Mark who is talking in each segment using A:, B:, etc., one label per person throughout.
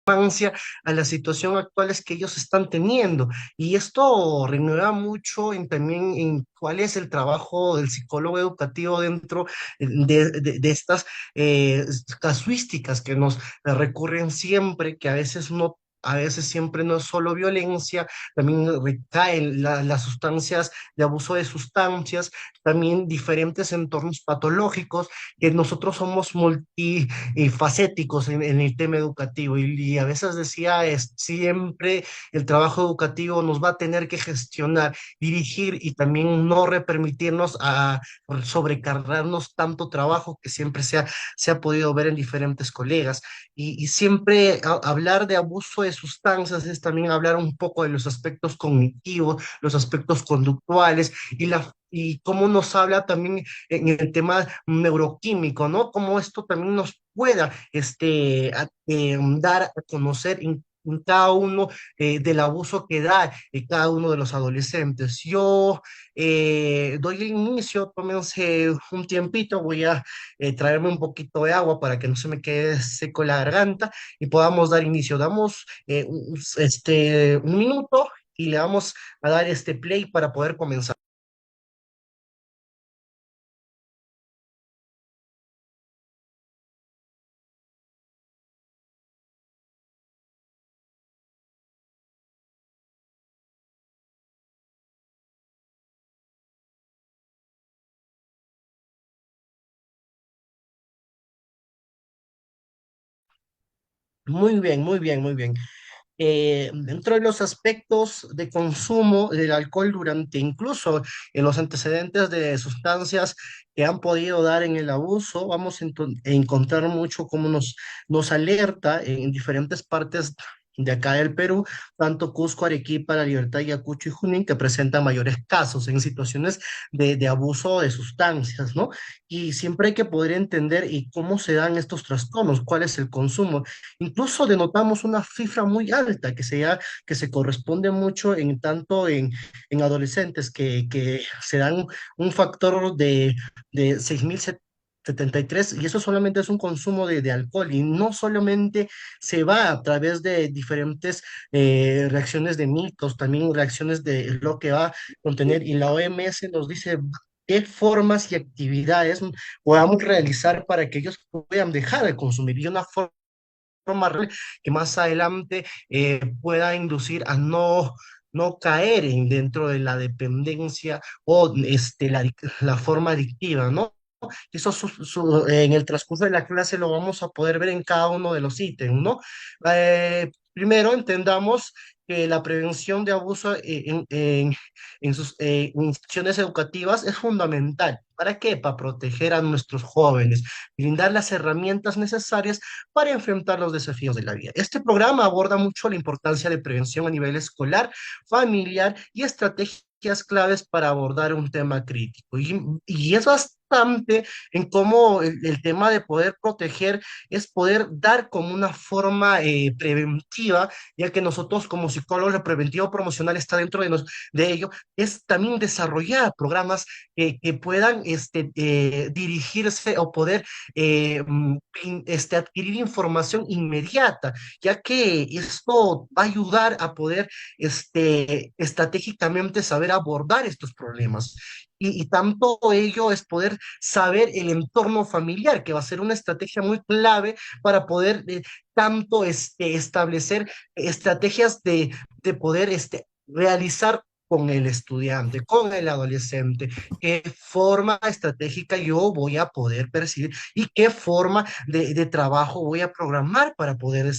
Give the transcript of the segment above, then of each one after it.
A: a las situaciones actuales que ellos están teniendo. Y esto renueva mucho en, también en cuál es el trabajo del psicólogo educativo dentro de estas casuísticas que nos recurren siempre, que a veces no. A veces siempre no es solo violencia, también recaen las sustancias de abuso de sustancias, también diferentes entornos patológicos, que nosotros somos y facéticos en el tema educativo. Y a veces decía, es, siempre el trabajo educativo nos va a tener que gestionar, dirigir y también no permitirnos a sobrecargarnos tanto trabajo que siempre se ha podido ver en diferentes colegas. Y siempre hablar de abuso de sustancias es también hablar un poco de los aspectos cognitivos, los aspectos conductuales y cómo nos habla también en el tema neuroquímico, ¿no? Cómo esto también nos pueda dar a conocer en cada uno del abuso que da cada uno de los adolescentes. Yo doy el inicio, tómense un tiempito, voy a traerme un poquito de agua para que no se me quede seco la garganta y podamos dar inicio. Damos un minuto y le vamos a dar este play para poder comenzar. Muy bien, muy bien, muy bien. Dentro de los aspectos de consumo del alcohol durante incluso en los antecedentes de sustancias que han podido dar en el abuso, vamos a encontrar mucho cómo nos alerta en diferentes partes de acá del Perú, tanto Cusco, Arequipa, La Libertad, Ayacucho y Junín, que presentan mayores casos en situaciones de abuso de sustancias, ¿no? Y siempre hay que poder entender y cómo se dan estos trastornos, cuál es el consumo. Incluso denotamos una cifra muy alta que se corresponde mucho en tanto en adolescentes que se dan un factor de 6.073 y eso solamente es un consumo de alcohol y no solamente se va a través de diferentes reacciones de mitos, también reacciones de lo que va a contener y la OMS nos dice qué formas y actividades podamos realizar para que ellos puedan dejar de consumir y una forma que más adelante pueda inducir a no caer dentro de la dependencia o la forma adictiva, ¿no? Eso en el transcurso de la clase lo vamos a poder ver en cada uno de los ítems, ¿no? Primero entendamos que la prevención de abuso en sus instituciones educativas es fundamental. ¿Para qué? Para proteger a nuestros jóvenes, brindar las herramientas necesarias para enfrentar los desafíos de la vida. Este programa aborda mucho la importancia de prevención a nivel escolar, familiar y estrategias claves para abordar un tema crítico. Y es bastante en cómo el tema de poder proteger es poder dar como una forma preventiva, ya que nosotros como psicólogos, el preventivo promocional está dentro de ello, es también desarrollar programas que puedan dirigirse o poder adquirir información inmediata, ya que esto va a ayudar a poder estratégicamente saber abordar estos problemas. Y tanto ello es poder saber el entorno familiar, que va a ser una estrategia muy clave para poder tanto establecer estrategias de poder realizar con el estudiante, con el adolescente, qué forma estratégica yo voy a poder percibir y qué forma de trabajo voy a programar para poder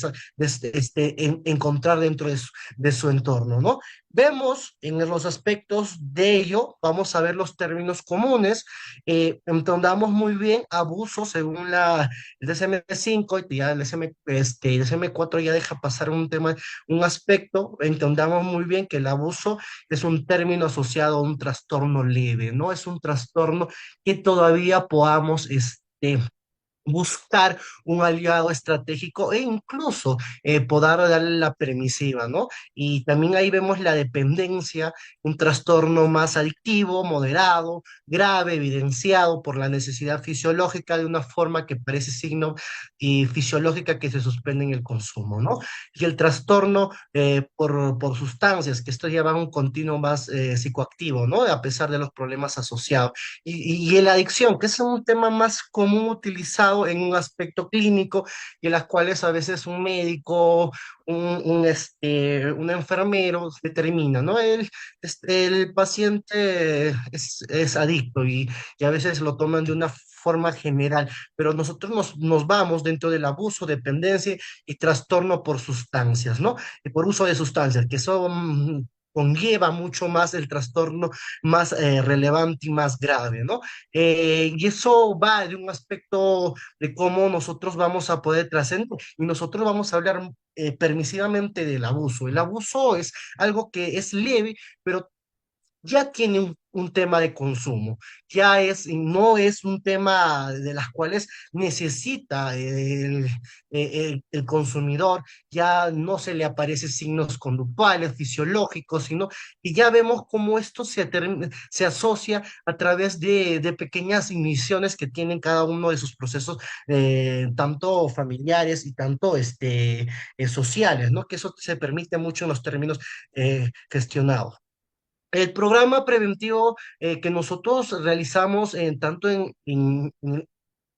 A: encontrar dentro de su entorno, ¿no? Vemos en los aspectos de ello, vamos a ver los términos comunes, entendamos muy bien abuso según el DSM-5 y ya el DSM-4 ya deja pasar un tema, un aspecto, entendamos muy bien que el abuso es un término asociado a un trastorno leve, no es un trastorno que todavía podamos buscar un aliado estratégico e incluso poder darle la permisiva, ¿no? Y también ahí vemos la dependencia, un trastorno más adictivo, moderado, grave, evidenciado por la necesidad fisiológica de una forma que parece signo y fisiológica que se suspende en el consumo, ¿no? Y el trastorno por sustancias, que esto lleva a un continuo más psicoactivo, ¿no? A pesar de los problemas asociados. Y la adicción, que es un tema más común utilizado en un aspecto clínico, y en las cuales a veces un médico, un enfermero determina, ¿no? El paciente es adicto y a veces lo toman de una forma general, pero nosotros nos vamos dentro del abuso, dependencia y trastorno por sustancias, ¿no? Y por uso de sustancias, que son conlleva mucho más el trastorno más relevante y más grave, ¿no? Y eso va de un aspecto de cómo nosotros vamos a poder trascender y nosotros vamos a hablar permisivamente del abuso. El abuso es algo que es leve, pero ya tiene un tema de consumo, ya es, y no es un tema de las cuales necesita el consumidor, ya no se le aparecen signos conductuales, fisiológicos, sino que ya vemos cómo esto se asocia a través de pequeñas inhibiciones que tienen cada uno de sus procesos, tanto familiares y tanto sociales, ¿no? Que eso se permite mucho en los términos gestionados. El programa preventivo que nosotros realizamos tanto en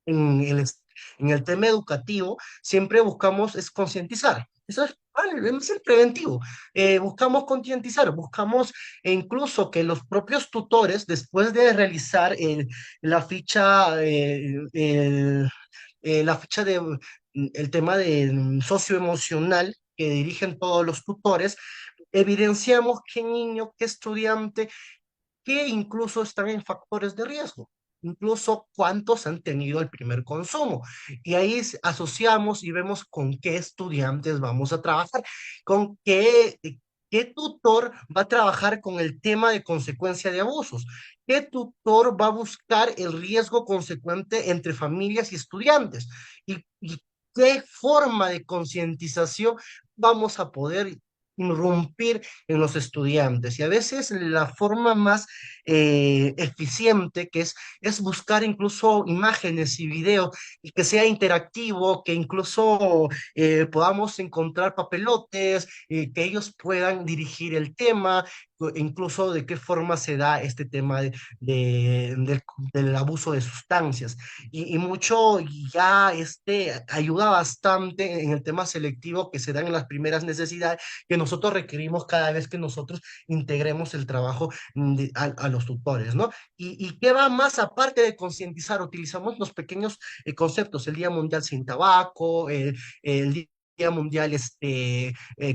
A: en el tema educativo, siempre buscamos es concientizar. Eso es, vale, es el preventivo. Buscamos concientizar, buscamos incluso que los propios tutores, después de realizar la ficha, la ficha de el tema de socioemocional que dirigen todos los tutores, evidenciamos qué niño, qué estudiante, que incluso están en factores de riesgo, incluso cuántos han tenido el primer consumo. Y ahí asociamos y vemos con qué estudiantes vamos a trabajar, con qué tutor va a trabajar con el tema de consecuencia de abusos, qué tutor va a buscar el riesgo consecuente entre familias y estudiantes, y qué forma de concientización vamos a poder irrumpir en los estudiantes. Y a veces la forma más eficiente, es buscar incluso imágenes y videos y que sea interactivo, que incluso podamos encontrar papelotes, que ellos puedan dirigir el tema, incluso de qué forma se da este tema del abuso de sustancias. Y mucho ya ayuda bastante en el tema selectivo que se dan en las primeras necesidades que nosotros requerimos cada vez que nosotros integremos el trabajo a los tutores, ¿no? Y qué va más aparte de concientizar, utilizamos los pequeños conceptos, el Día Mundial sin Tabaco, el Día Mundial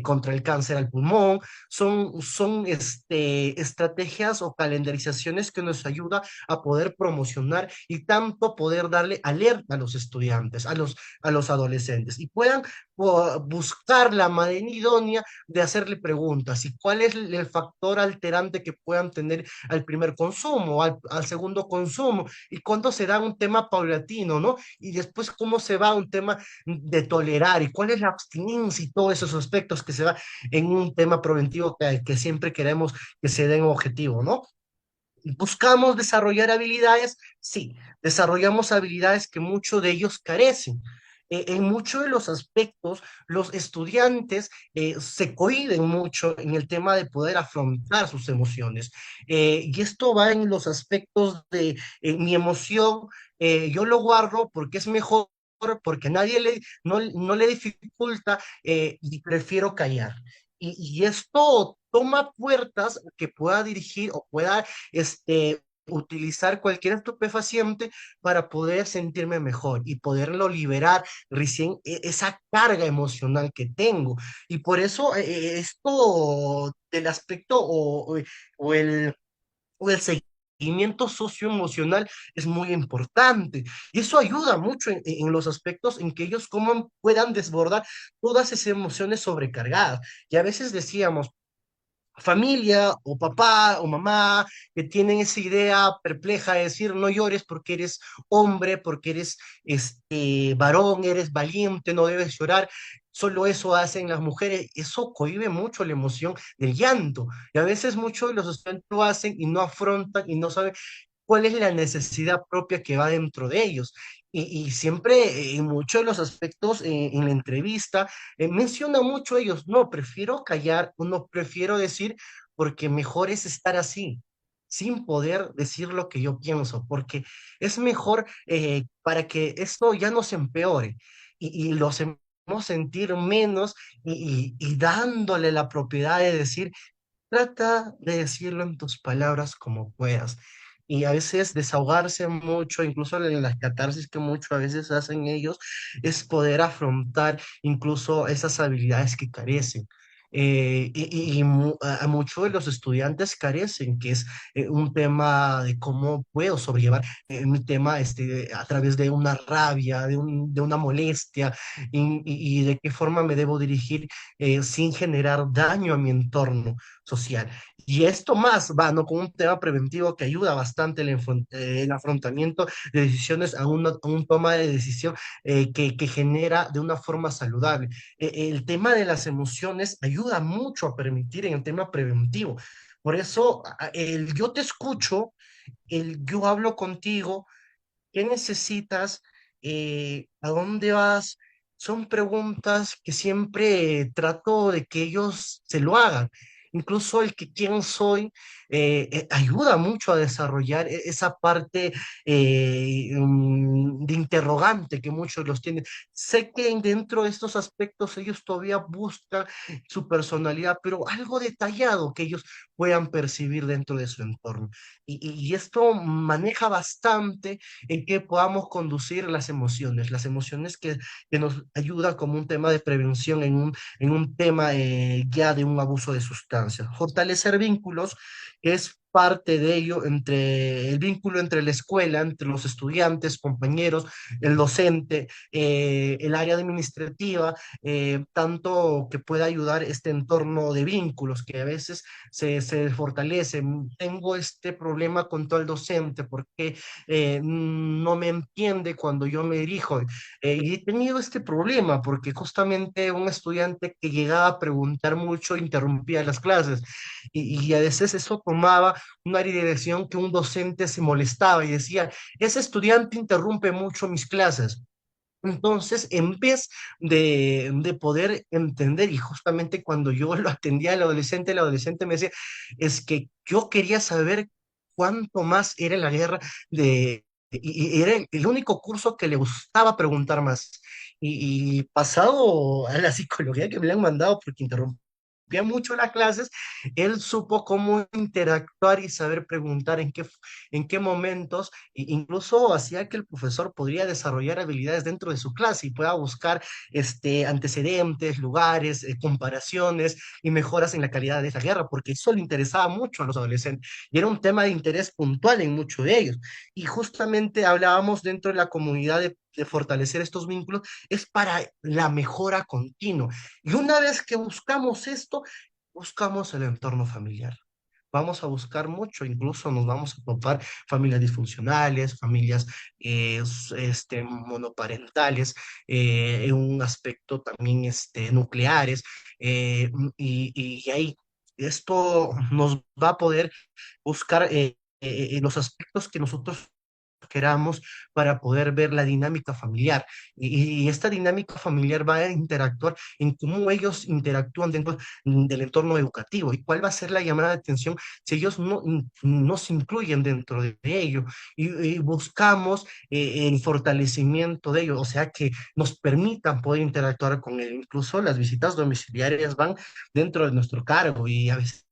A: contra el cáncer al pulmón, son estrategias o calendarizaciones que nos ayuda a poder promocionar y tanto poder darle alerta a los estudiantes, a los adolescentes, y puedan buscar la manera idónea de hacerle preguntas y cuál es el factor alterante que puedan tener al primer consumo, al segundo consumo, y cuándo se da un tema paulatino, ¿no? Y después cómo se va un tema de tolerar y cuál es la abstinencia y todos esos aspectos que se va en un tema preventivo que siempre queremos que se den objetivo, ¿no? ¿Buscamos desarrollar habilidades? Sí, desarrollamos habilidades que muchos de ellos carecen. En muchos de los aspectos, los estudiantes se cohíben mucho en el tema de poder afrontar sus emociones. Y esto va en los aspectos de mi emoción, yo lo guardo porque es mejor, porque no le dificulta y prefiero callar. Y esto toma puertas que pueda dirigir o pueda utilizar cualquier estupefaciente para poder sentirme mejor y poderlo liberar recién esa carga emocional que tengo. Y por eso esto del aspecto o el seguimiento socioemocional es muy importante. Y eso ayuda mucho en los aspectos en que ellos como puedan desbordar todas esas emociones sobrecargadas. Y a veces decíamos, familia o papá o mamá que tienen esa idea perpleja de decir no llores porque eres hombre, porque eres varón, eres valiente, no debes llorar. Solo eso hacen las mujeres, eso cohíbe mucho la emoción del llanto. Y a veces muchos de los estudiantes lo hacen y no afrontan y no saben cuál es la necesidad propia que va dentro de ellos. Y siempre en muchos de los aspectos en la entrevista menciona mucho ellos, no, prefiero callar o no prefiero decir porque mejor es estar así, sin poder decir lo que yo pienso, porque es mejor para que esto ya no se empeore y los hacemos sentir menos y dándole la propiedad de decir, trata de decirlo en tus palabras como puedas. Y a veces desahogarse mucho, incluso en las catarsis que mucho a veces hacen ellos, es poder afrontar incluso esas habilidades que carecen. A muchos de los estudiantes carecen, que es un tema de cómo puedo sobrellevar mi tema a través de una rabia, de una molestia, y de qué forma me debo dirigir sin generar daño a mi entorno social. Y esto más va, ¿no? Con un tema preventivo que ayuda bastante el afrontamiento de decisiones a un toma de decisión que genera de una forma saludable. El tema de las emociones ayuda mucho a permitir en el tema preventivo. Por eso, el yo te escucho, el yo hablo contigo, ¿qué necesitas? ¿A dónde vas? Son preguntas que siempre trato de que ellos se lo hagan. Incluso el que quién soy ayuda mucho a desarrollar esa parte de interrogante que muchos los tienen. Sé que dentro de estos aspectos ellos todavía buscan su personalidad, pero algo detallado que ellos puedan percibir dentro de su entorno. Y esto maneja bastante en que podamos conducir las emociones que nos ayuda como un tema de prevención en un tema ya de un abuso de sustancias. Fortalecer vínculos es parte de ello entre el vínculo entre la escuela, entre los estudiantes, compañeros, el docente, el área administrativa, tanto que pueda ayudar este entorno de vínculos que a veces se fortalece. Tengo este problema con todo el docente porque no me entiende cuando yo me dirijo. Y he tenido este problema porque justamente un estudiante que llegaba a preguntar mucho interrumpía las clases y a veces eso tomaba una dirección que un docente se molestaba y decía, ese estudiante interrumpe mucho mis clases. Entonces, en vez de poder entender, y justamente cuando yo lo atendía al adolescente, el adolescente me decía, es que yo quería saber cuánto más era la guerra y era el único curso que le gustaba preguntar más. Y pasado a la psicología que me le han mandado porque interrumpía mucho las clases, él supo cómo interactuar y saber preguntar en qué momentos, incluso hacía que el profesor podría desarrollar habilidades dentro de su clase y pueda buscar antecedentes, lugares, comparaciones y mejoras en la calidad de esa guerra, porque eso le interesaba mucho a los adolescentes y era un tema de interés puntual en muchos de ellos. Y justamente hablábamos dentro de la comunidad de fortalecer estos vínculos, es para la mejora continua. Y una vez que buscamos esto, buscamos el entorno familiar. Vamos a buscar mucho, incluso nos vamos a topar familias disfuncionales, familias monoparentales, en un aspecto también nucleares, y ahí esto nos va a poder buscar los aspectos que nosotros queramos para poder ver la dinámica familiar. Y esta dinámica familiar va a interactuar en cómo ellos interactúan dentro del entorno educativo y cuál va a ser la llamada de atención si ellos no se incluyen dentro de ello. Y buscamos el fortalecimiento de ellos, o sea, que nos permitan poder interactuar con él. Incluso las visitas domiciliarias van dentro de nuestro cargo y a veces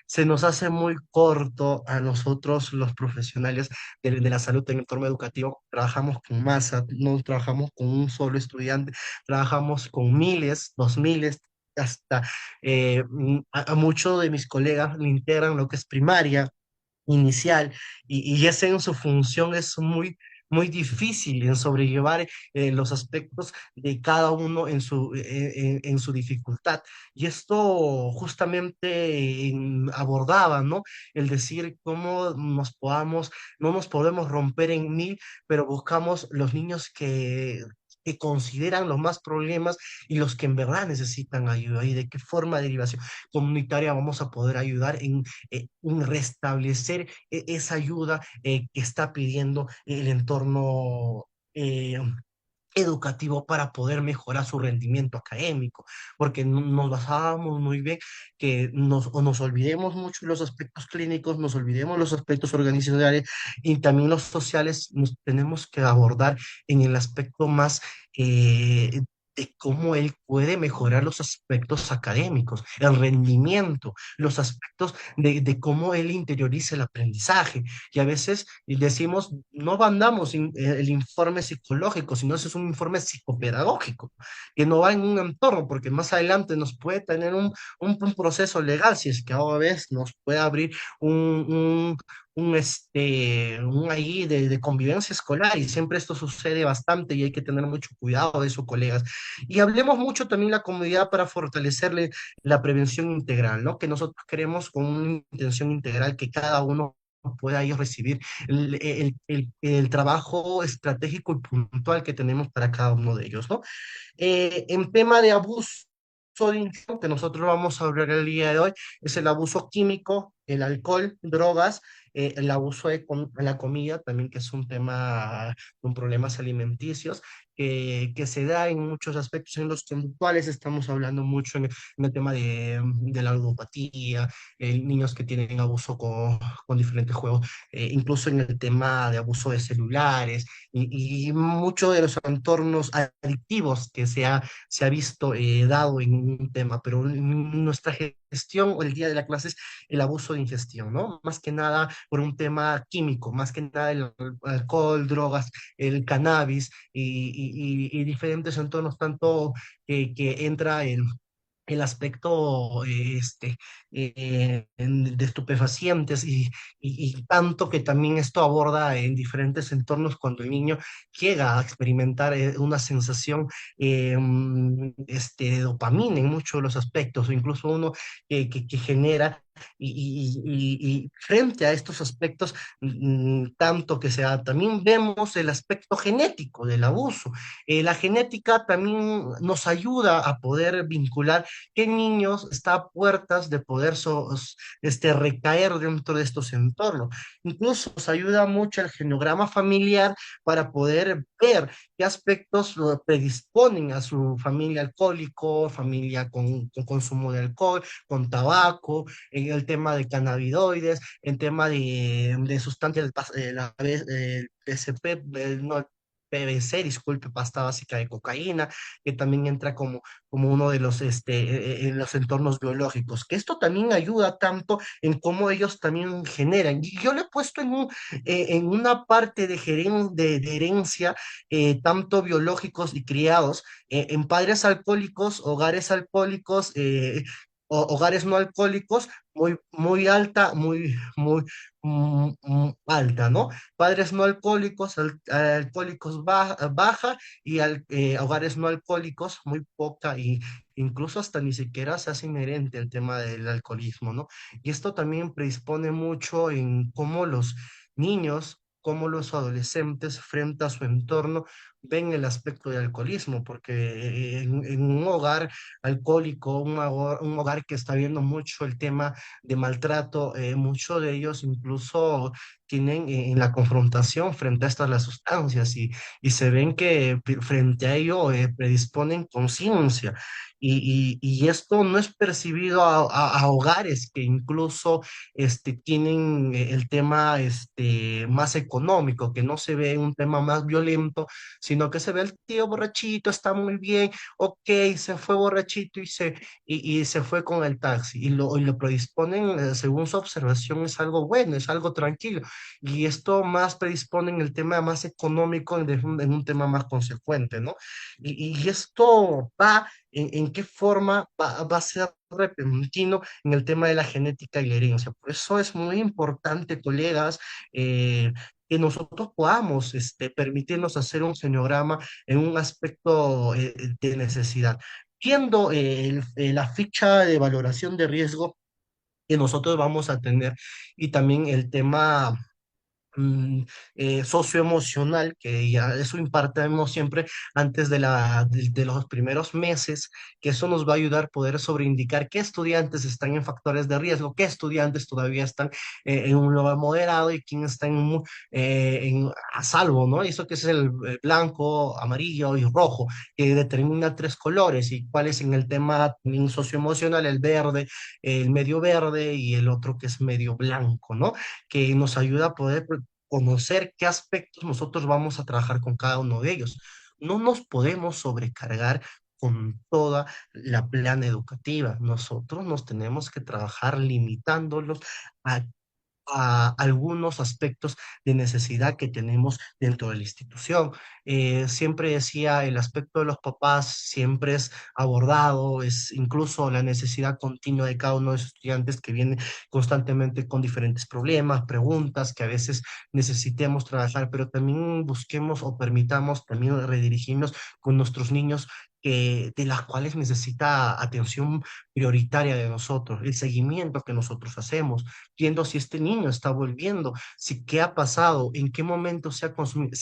A: se nos hace muy corto a nosotros los profesionales de la salud en el entorno educativo. Trabajamos con masa, no trabajamos con un solo estudiante, trabajamos con miles, 2000, hasta a muchos de mis colegas le integran lo que es primaria, inicial, y ese en su función es muy muy difícil en sobrellevar los aspectos de cada uno en su dificultad. Y esto justamente abordaba, ¿no? El decir cómo no nos podemos romper en mil, pero buscamos los niños que consideran los más problemas y los que en verdad necesitan ayuda y de qué forma de derivación comunitaria vamos a poder ayudar en restablecer esa ayuda que está pidiendo el entorno eh, educativo para poder mejorar su rendimiento académico, porque nos basábamos muy bien que o nos olvidemos mucho de los aspectos clínicos, nos olvidemos los aspectos organizacionales y también los sociales, nos tenemos que abordar en el aspecto más de cómo él puede mejorar los aspectos académicos, el rendimiento, los aspectos de cómo él interioriza el aprendizaje. Y a veces decimos, no mandamos el informe psicológico, sino ese es un informe psicopedagógico, que no va en un entorno, porque más adelante nos puede tener un proceso legal, si es que a veces nos puede abrir un, un, un ahí de convivencia escolar, y siempre esto sucede bastante y hay que tener mucho cuidado de eso, colegas. Y hablemos mucho también la comunidad para fortalecerle la prevención integral, ¿no? Que nosotros queremos con una intención integral que cada uno pueda ellos recibir el trabajo estratégico y puntual que tenemos para cada uno de ellos, ¿no? En tema de abuso de información, que nosotros vamos a hablar el día de hoy, es el abuso químico, el alcohol, drogas, el abuso de la comida, también que es un tema con problemas alimenticios, que se da en muchos aspectos en los conductuales, estamos hablando mucho en el tema de la ludopatía, niños que tienen abuso con diferentes juegos, incluso en el tema de abuso de celulares, y muchos de los entornos adictivos que se ha visto dado en un tema, pero nuestra gestión o el día de la clase es el abuso de ingestión, ¿no? Más que nada por un tema químico, más que nada el alcohol, drogas, el cannabis y diferentes entornos, tanto que entra el aspecto de estupefacientes y tanto que también esto aborda en diferentes entornos cuando el niño llega a experimentar una sensación de dopamina en muchos de los aspectos, o incluso uno que genera y frente a estos aspectos, tanto que sea, también vemos el aspecto genético del abuso. La genética también nos ayuda a poder vincular qué niños está a puertas de poder recaer dentro de estos entornos. Incluso nos ayuda mucho el genograma familiar para poder ver qué aspectos lo predisponen a su familia alcohólico, familia con consumo de alcohol, con tabaco, en el tema de cannabinoides, en tema de sustancias, PCP, no, PBC, disculpe, pasta básica de cocaína, que también entra como uno de los, en los entornos biológicos, que esto también ayuda tanto en cómo ellos también generan. Y yo le he puesto en una parte de herencia, tanto biológicos y criados, en padres alcohólicos, hogares alcohólicos, hogares no alcohólicos, muy alta, alta, ¿no? Padres no alcohólicos, alcohólicos baja y hogares no alcohólicos muy poca y incluso hasta ni siquiera se hace inherente el tema del alcoholismo, ¿no? Y esto también predispone mucho en cómo los niños, cómo los adolescentes frente a su entorno ven el aspecto del alcoholismo, porque en un hogar alcohólico, un hogar que está viendo mucho el tema de maltrato, muchos de ellos incluso tienen en la confrontación frente a estas las sustancias y se ven que frente a ello predisponen conciencia. Y esto no es percibido a hogares que incluso tienen el tema más económico, que no se ve un tema más violento, sino que se ve el tío borrachito, está muy bien, ok, se fue borrachito y se fue con el taxi y lo predisponen, según su observación, es algo bueno, es algo tranquilo. Y esto más predispone en el tema más económico, en un tema más consecuente, ¿no? Y esto va en qué forma va a ser repentino en el tema de la genética y la herencia. Por eso es muy importante, colegas, que nosotros podamos permitirnos hacer un seniorama en un aspecto de necesidad. Viendo la ficha de valoración de riesgo que nosotros vamos a tener y también el tema mm, socioemocional, que ya eso impartimos siempre antes de los primeros meses, que eso nos va a ayudar a poder sobreindicar qué estudiantes están en factores de riesgo, qué estudiantes todavía están en un lugar moderado y quién está a salvo, ¿no? Eso que es el blanco, amarillo y rojo, que determina tres colores y cuál es en el tema también socioemocional, el verde, el medio verde y el otro que es medio blanco, ¿no? Que nos ayuda a poder conocer qué aspectos nosotros vamos a trabajar con cada uno de ellos. No nos podemos sobrecargar con toda la plana educativa. Nosotros nos tenemos que trabajar limitándolos a algunos aspectos de necesidad que tenemos dentro de la institución. Siempre decía, el aspecto de los papás siempre es abordado, es incluso la necesidad continua de cada uno de los estudiantes que viene constantemente con diferentes problemas, preguntas que a veces necesitemos trabajar, pero también busquemos o permitamos también redirigirnos con nuestros niños de las cuales necesita atención prioritaria de nosotros, el seguimiento que nosotros hacemos, viendo si este niño está volviendo, si qué ha pasado, en qué momento se ha consumido,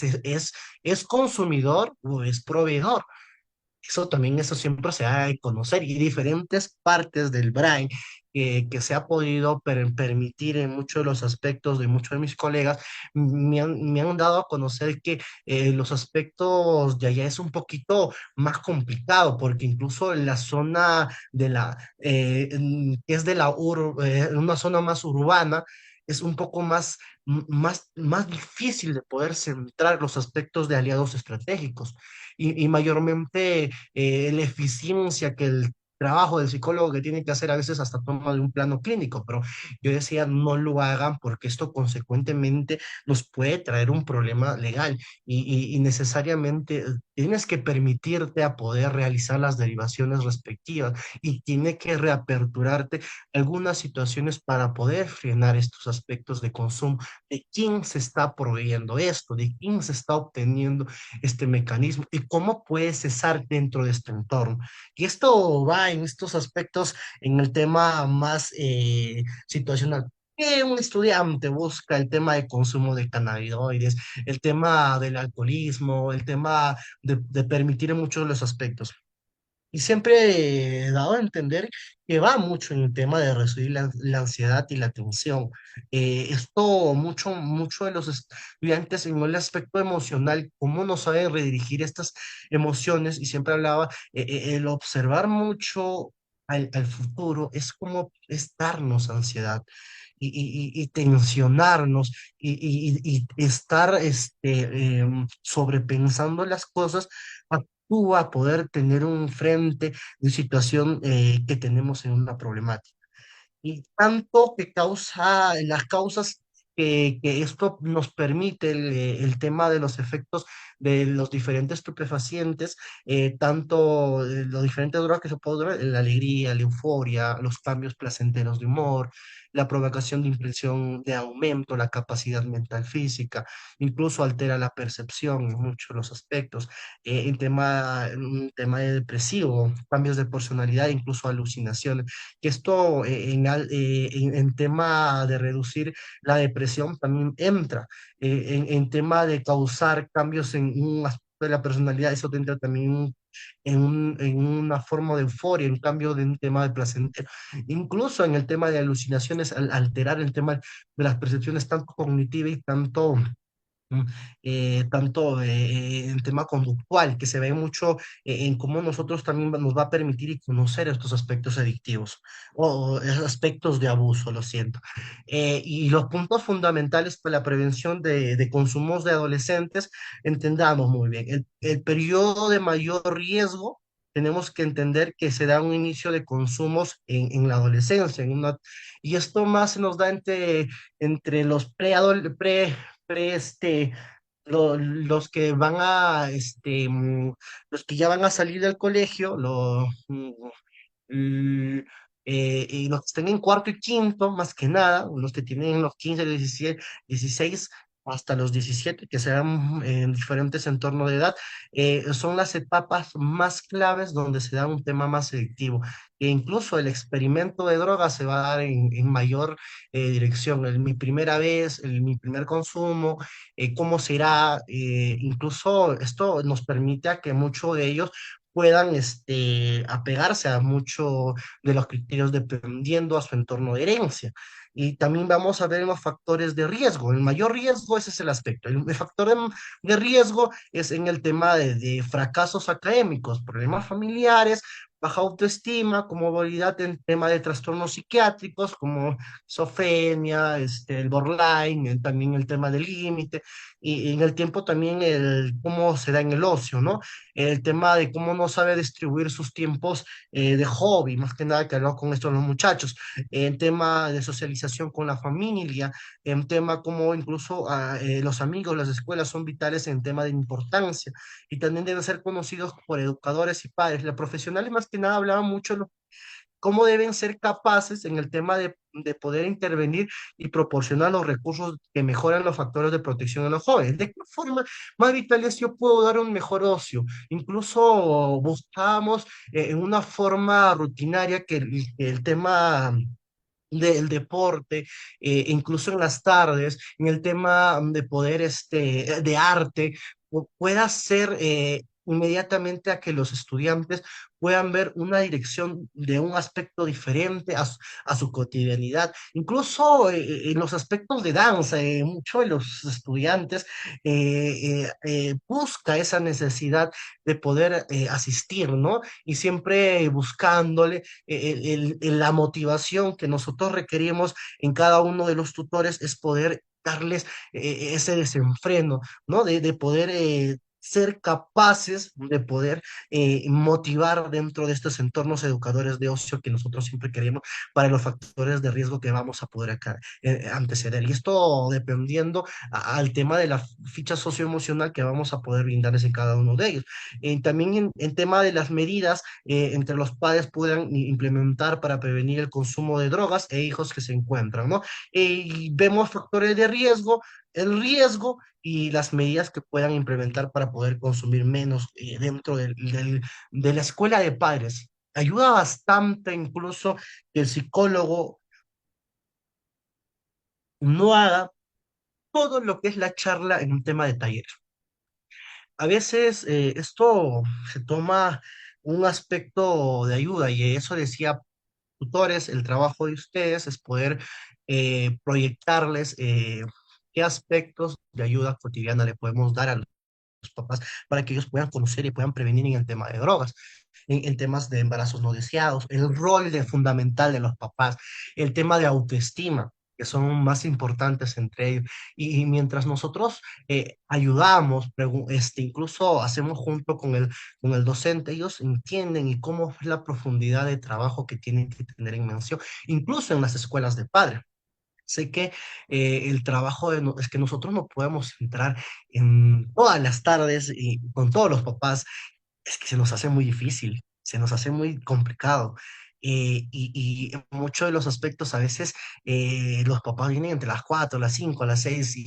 A: es consumidor o es proveedor. Eso también, eso siempre se ha de conocer y diferentes partes del brain que se ha podido permitir en muchos de los aspectos de muchos de mis colegas, me han dado a conocer que los aspectos de allá es un poquito más complicado porque incluso en la zona de que es de una zona más urbana, es un poco más difícil de poder centrar los aspectos de aliados estratégicos y mayormente la eficiencia que el trabajo del psicólogo que tiene que hacer a veces hasta toma de un plano clínico, pero yo decía no lo hagan porque esto consecuentemente nos puede traer un problema legal y necesariamente tienes que permitirte a poder realizar las derivaciones respectivas y tiene que reaperturarte algunas situaciones para poder frenar estos aspectos de consumo, de quién se está proveyendo esto, de quién se está obteniendo este mecanismo y cómo puede cesar dentro de este entorno. Y esto va en estos aspectos en el tema más situacional. Que un estudiante busca el tema de consumo de cannabinoides, el tema del alcoholismo, el tema de permitir en muchos de los aspectos. Y siempre he dado a entender que va mucho en el tema de reducir la ansiedad y la tensión. Esto, mucho de los estudiantes en el aspecto emocional, cómo no saben redirigir estas emociones, y siempre hablaba, el observar mucho al futuro es como es darnos ansiedad. Y tensionarnos y estar sobrepensando las cosas tú a poder tener un frente de situación que tenemos en una problemática. Y tanto que causa, las causas que esto nos permite, el tema de los efectos de los diferentes estupefacientes, tanto los diferentes drogas que se pueden dar, la alegría, la euforia, los cambios placenteros de humor, la provocación de impresión de aumento, la capacidad mental física, incluso altera la percepción en muchos de los aspectos, un tema de depresivo, cambios de personalidad, incluso alucinaciones que esto en tema de reducir la depresión también entra, en tema de causar cambios en un aspecto de la personalidad, eso entra también en una forma de euforia, en cambio de un tema de placentero. Incluso en el tema de alucinaciones, al alterar el tema de las percepciones tanto cognitivas y mm, tanto en tema conductual, que se ve mucho en cómo nosotros también nos va a permitir y conocer estos aspectos adictivos o esos aspectos de abuso, lo siento. Y los puntos fundamentales para la prevención de consumos de adolescentes, entendamos muy bien, el periodo de mayor riesgo. Tenemos que entender que se da un inicio de consumos en la adolescencia, y esto más se nos da entre los pre, los que van los que ya van a salir del colegio, mm, y los que están en cuarto y quinto, más que nada, los que tienen los 15, 17, 16 hasta los 17, que serán en diferentes entornos de edad, son las etapas más claves donde se da un tema más selectivo. E incluso el experimento de drogas se va a dar en mayor dirección. Mi primera vez, mi primer consumo, cómo será. Incluso esto nos permite a que muchos de ellos puedan apegarse a muchos de los criterios dependiendo a su entorno de herencia. Y también vamos a ver los factores de riesgo. El mayor riesgo, ese es el aspecto. El factor de riesgo es en el tema de fracasos académicos, problemas familiares, baja autoestima, comorbilidad en tema de trastornos psiquiátricos como esquizofrenia, el borderline, también el tema del límite, y en el tiempo también el cómo se da en el ocio, ¿no? El tema de cómo no sabe distribuir sus tiempos de hobby, más que nada que hablar con esto los muchachos, en tema de socialización con la familia, en tema como incluso los amigos, las escuelas son vitales en tema de importancia y también deben ser conocidos por educadores y padres. Los profesionales más que nada hablaban mucho de cómo deben ser capaces en el tema de poder intervenir y proporcionar los recursos que mejoran los factores de protección a los jóvenes. ¿De qué forma más vitales yo puedo dar un mejor ocio? Incluso buscábamos en una forma rutinaria que el tema del deporte, incluso en las tardes, en el tema de poder, de arte, pueda ser inmediatamente a que los estudiantes puedan ver una dirección de un aspecto diferente a su cotidianidad. Incluso en los aspectos de danza, muchos de los estudiantes busca esa necesidad de poder asistir, ¿no? Y siempre buscándole la motivación que nosotros requerimos en cada uno de los tutores es poder darles ese desenfreno, ¿no? De poder ser capaces de poder motivar dentro de estos entornos educadores de ocio que nosotros siempre queremos para los factores de riesgo que vamos a poder acá, anteceder. Y esto dependiendo al tema de la ficha socioemocional que vamos a poder brindarles en cada uno de ellos. También en tema de las medidas entre los padres puedan implementar para prevenir el consumo de drogas e hijos que se encuentran, ¿no? Y vemos factores de riesgo, el riesgo y las medidas que puedan implementar para poder consumir menos dentro de la escuela de padres. Ayuda bastante incluso que el psicólogo no haga todo lo que es la charla en un tema de taller. A veces esto se toma un aspecto de ayuda y eso decía tutores, el trabajo de ustedes es poder proyectarles qué aspectos de ayuda cotidiana le podemos dar a los papás para que ellos puedan conocer y puedan prevenir en el tema de drogas, en temas de embarazos no deseados, el rol fundamental de los papás, el tema de autoestima que son más importantes entre ellos. Y mientras nosotros ayudamos, incluso hacemos junto con el docente, ellos entienden y cómo es la profundidad de trabajo que tienen que tener en mención, incluso en las escuelas de padres. Sé que el trabajo es que nosotros no podemos entrar en todas las tardes y con todos los papás, es que se nos hace muy difícil, se nos hace muy complicado. Y en muchos de los aspectos a veces los papás vienen entre las 4, las 5, las 6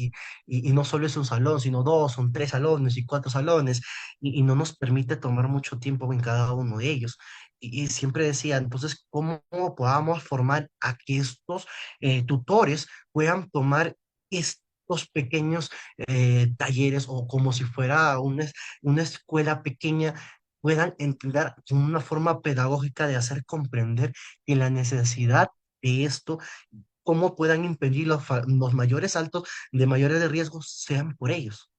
A: y no solo es un salón, sino dos, son tres salones y cuatro salones y no nos permite tomar mucho tiempo en cada uno de ellos. Y siempre decía, entonces, ¿cómo podamos formar a que estos tutores puedan tomar estos pequeños talleres o como si fuera una escuela pequeña, puedan entender una forma pedagógica de hacer comprender que la necesidad de esto, cómo puedan impedir los mayores altos de mayores de riesgo sean por ellos?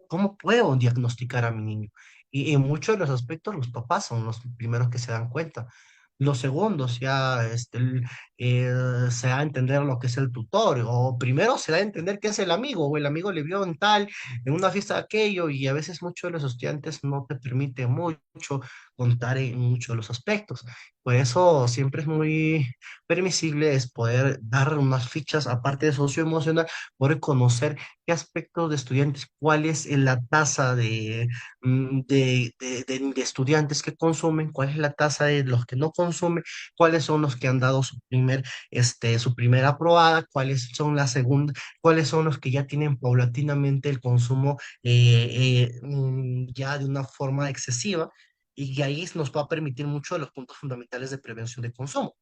A: ¿Cómo puedo diagnosticar a mi niño? Y en muchos de los aspectos los papás son los primeros que se dan cuenta. Los segundos ya se da a entender lo que es el tutor, o primero se da a entender qué es el amigo, o el amigo le vio en tal, en una fiesta aquello, y a veces muchos de los estudiantes no te permite mucho contar en muchos de los aspectos. Por eso siempre es muy permisible es poder dar unas fichas, aparte de socioemocional, poder conocer qué aspectos de estudiantes, cuál es la tasa de estudiantes que consumen, cuál es la tasa de los que no consumen, cuáles son los que han dado su primera aprobada, cuáles son la segunda, cuáles son los que ya tienen paulatinamente el consumo ya de una forma excesiva y ahí nos va a permitir mucho de los puntos fundamentales de prevención de consumo.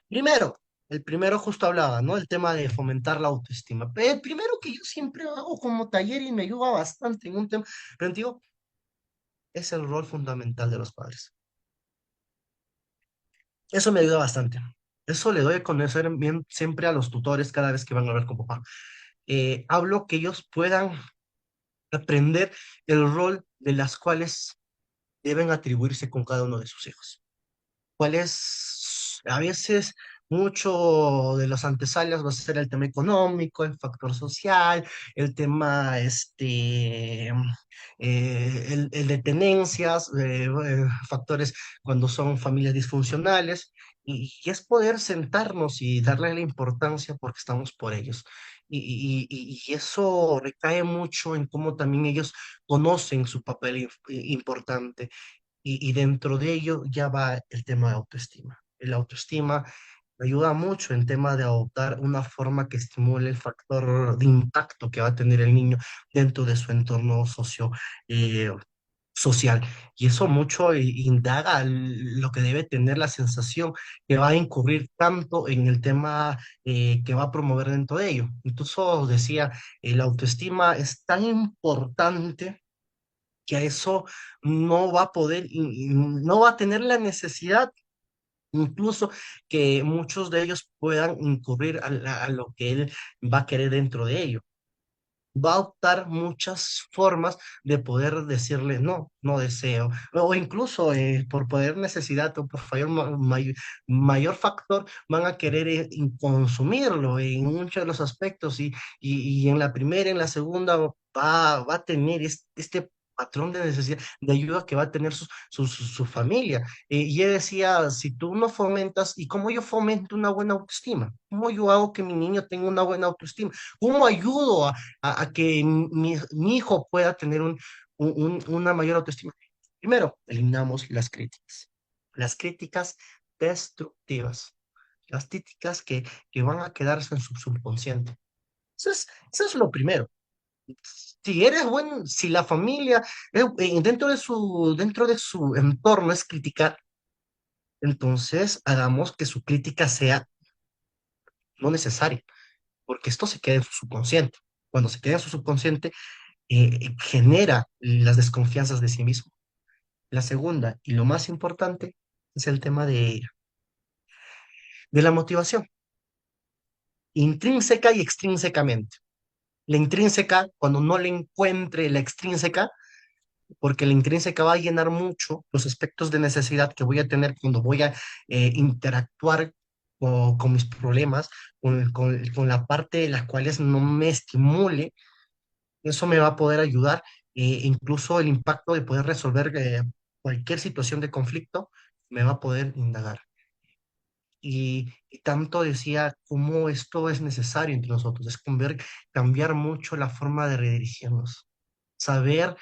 A: Primero, el primero justo hablaba, ¿no? El tema de fomentar la autoestima. El primero que yo siempre hago como taller y me ayuda bastante en un tema preventivo es el rol fundamental de los padres. Eso me ayuda bastante. Eso le doy a conocer bien siempre a los tutores cada vez que van a hablar con papá. Hablo que ellos puedan aprender el rol de las cuales deben atribuirse con cada uno de sus hijos. Cuál es, a veces mucho de los antesalias va a ser el tema económico, el factor social, el tema, el de tenencias, factores cuando son familias disfuncionales, y es poder sentarnos y darle la importancia porque estamos por ellos. Y eso recae mucho en cómo también ellos conocen su papel importante y dentro de ello ya va el tema de autoestima. El autoestima ayuda mucho en tema de adoptar una forma que estimule el factor de impacto que va a tener el niño dentro de su entorno eh, social. Y eso mucho indaga lo que debe tener la sensación que va a incurrir tanto en el tema que va a promover dentro de ello. Incluso decía, la autoestima es tan importante que a eso no va a poder, no va a tener la necesidad, incluso que muchos de ellos puedan incurrir a lo que él va a querer dentro de ello. Va a optar muchas formas de poder decirle no, no deseo, o incluso por poder necesidad o por mayor factor van a querer consumirlo en muchos de los aspectos y en la primera, en la segunda va a tener este patrón de necesidad, de ayuda que va a tener su familia. Y él decía, si tú no fomentas, ¿y cómo yo fomento una buena autoestima? ¿Cómo yo hago que mi niño tenga una buena autoestima? ¿Cómo ayudo a que mi hijo pueda tener una mayor autoestima? Primero, eliminamos las críticas destructivas, las críticas que van a quedarse en su subconsciente. Eso es lo primero. Si eres bueno, si la familia dentro de su entorno es criticar, entonces hagamos que su crítica sea no necesaria, porque esto se queda en su subconsciente. Cuando se queda en su subconsciente, genera las desconfianzas de sí mismo. La segunda, y lo más importante, es el tema de la motivación, intrínseca y extrínsecamente. La intrínseca, cuando no le encuentre la extrínseca, porque la intrínseca va a llenar mucho los aspectos de necesidad que voy a tener cuando voy a interactuar con mis problemas, con la parte de las cuales no me estimule. Eso me va a poder ayudar, incluso el impacto de poder resolver cualquier situación de conflicto, me va a poder indagar. Y tanto decía cómo esto es necesario entre nosotros, es cambiar mucho la forma de redirigirnos, saber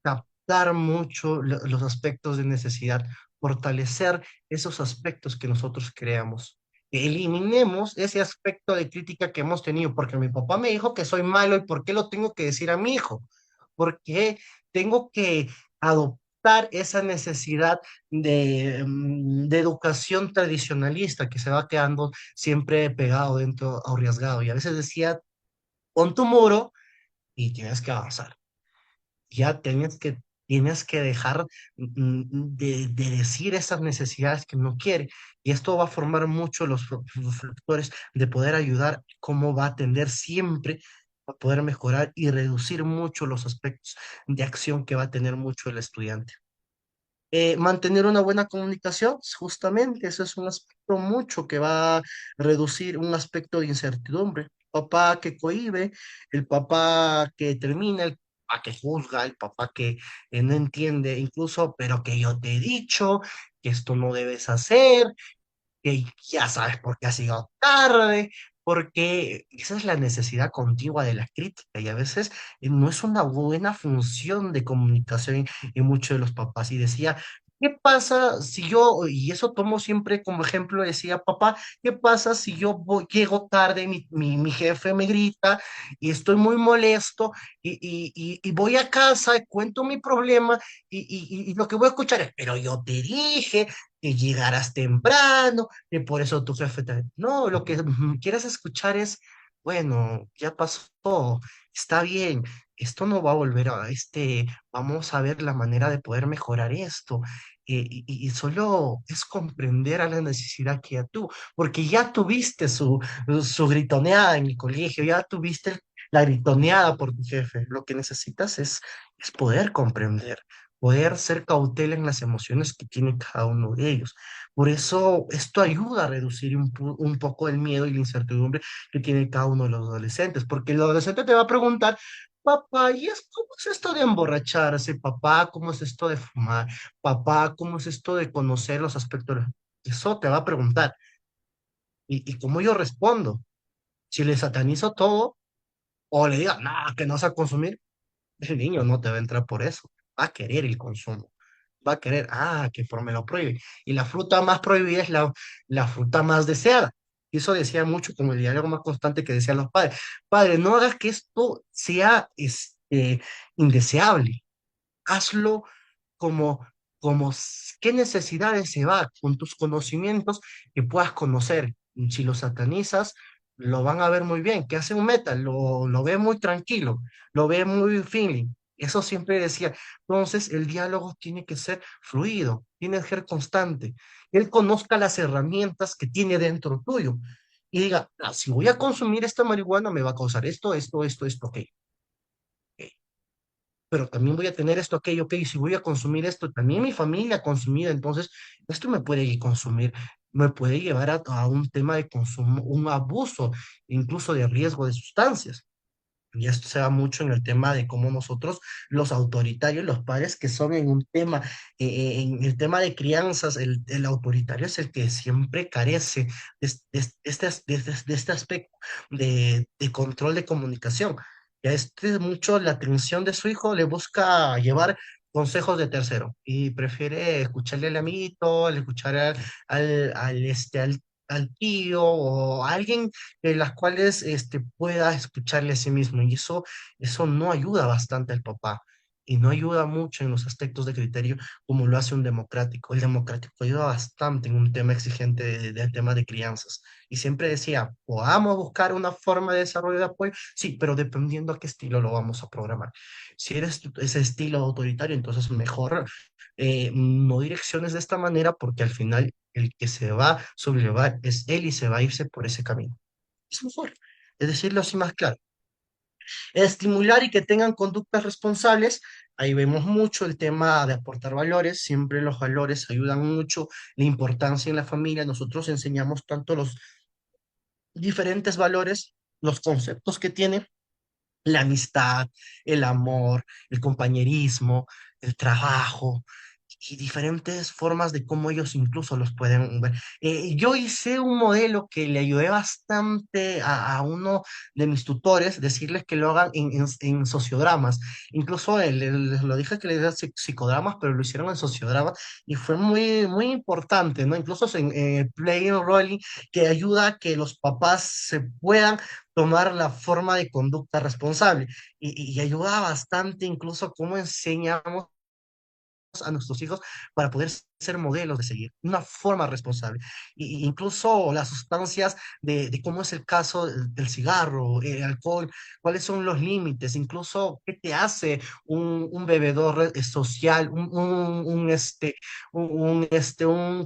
A: captar mucho los aspectos de necesidad, fortalecer esos aspectos que nosotros creamos. Eliminemos ese aspecto de crítica que hemos tenido, porque mi papá me dijo que soy malo y ¿por qué lo tengo que decir a mi hijo? Porque tengo que adoptar esa necesidad de educación tradicionalista que se va quedando siempre pegado dentro, arriesgado. Y a veces decía, pon tu muro y tienes que avanzar. Ya tienes que dejar de decir esas necesidades que no quiere. Y esto va a formar mucho los factores de poder ayudar, cómo va a tender siempre a poder mejorar y reducir mucho los aspectos de acción que va a tener mucho el estudiante. Mantener una buena comunicación, justamente, eso es un aspecto mucho que va a reducir un aspecto de incertidumbre. Papá que cohíbe, el papá que termina, papá que juzga, el papá que no entiende incluso, pero que yo te he dicho que esto no debes hacer, que ya sabes por qué has llegado tarde, porque esa es la necesidad contigua de la crítica y a veces no es una buena función de comunicación en muchos de los papás. Y decía, ¿qué pasa si yo, y eso tomo siempre como ejemplo, decía, papá, ¿qué pasa si yo llego tarde, mi jefe me grita y estoy muy molesto y voy a casa, cuento mi problema y lo que voy a escuchar es, pero yo te dije que llegaras temprano, que por eso tu jefe te... No, lo que quieres escuchar es, bueno, ya pasó, está bien, esto no va a volver a, vamos a ver la manera de poder mejorar esto. Y solo es comprender a la necesidad que ya tú, porque ya tuviste su gritoneada en el colegio, ya tuviste la gritoneada por tu jefe. Lo que necesitas es poder comprender, poder ser cautela en las emociones que tiene cada uno de ellos. Por eso esto ayuda a reducir un poco el miedo y la incertidumbre que tiene cada uno de los adolescentes, porque el adolescente te va a preguntar, papá, cómo es esto de emborracharse? Papá, ¿cómo es esto de fumar? Papá, ¿cómo es esto de conocer los aspectos? Eso te va a preguntar. Y cómo yo respondo, si le satanizo todo o le digo, no, que no vas a consumir, el niño no te va a entrar por eso, va a querer el consumo, va a querer, que por me lo prohíbe. Y la fruta más prohibida es la fruta más deseada. Y eso decía mucho como el diálogo más constante que decían los padres. Padre, no hagas que esto sea indeseable, hazlo como, qué necesidades se va con tus conocimientos que puedas conocer. Si lo satanizas, lo van a ver muy bien. ¿Qué hace un metal? Lo ve muy tranquilo, lo ve muy feeling. Eso siempre decía. Entonces, el diálogo tiene que ser fluido, tiene que ser constante. Él conozca las herramientas que tiene dentro tuyo y diga, si voy a consumir esta marihuana, me va a causar esto, ok. Ok, pero también voy a tener esto, aquello, ok, si voy a consumir esto, también mi familia ha consumido, entonces esto me puede consumir, me puede llevar a un tema de consumo, un abuso, incluso de riesgo de sustancias. Y esto se da mucho en el tema de cómo nosotros, los autoritarios, los padres que son en un tema, en el tema de crianzas, el autoritario es el que siempre carece de este aspecto de control de comunicación. Ya este mucho la atención de su hijo le busca llevar consejos de tercero y prefiere escucharle al amiguito, al escuchar al tío o a alguien de las cuales pueda escucharle a sí mismo. Y eso no ayuda bastante al papá y no ayuda mucho en los aspectos de criterio como lo hace un democrático. El democrático ayuda bastante en un tema exigente del tema de crianzas. Y siempre decía, podamos buscar una forma de desarrollo de apoyo, sí, pero dependiendo a qué estilo lo vamos a programar. Si eres ese estilo autoritario, entonces mejor no direcciones de esta manera porque al final el que se va a sublevar es él y se va a irse por ese camino. Es mejor, es decirlo así más claro. Estimular y que tengan conductas responsables. Ahí vemos mucho el tema de aportar valores. Siempre los valores ayudan mucho. La importancia en la familia. Nosotros enseñamos tanto los diferentes valores, los conceptos que tiene la amistad, el amor, el compañerismo, el trabajo y diferentes formas de cómo ellos incluso los pueden ver. Yo hice un modelo que le ayudé bastante a uno de mis tutores, decirles que lo hagan en sociodramas. Incluso lo dije que le diera psicodramas, pero lo hicieron en sociodramas y fue muy, muy importante, ¿no? Incluso en el play and rolling que ayuda a que los papás se puedan tomar la forma de conducta responsable y ayuda bastante incluso cómo enseñamos a nuestros hijos para poder ser modelos de seguir, una forma responsable. Incluso las sustancias de cómo es el caso del cigarro, el alcohol, cuáles son los límites, incluso qué te hace un bebedor social, un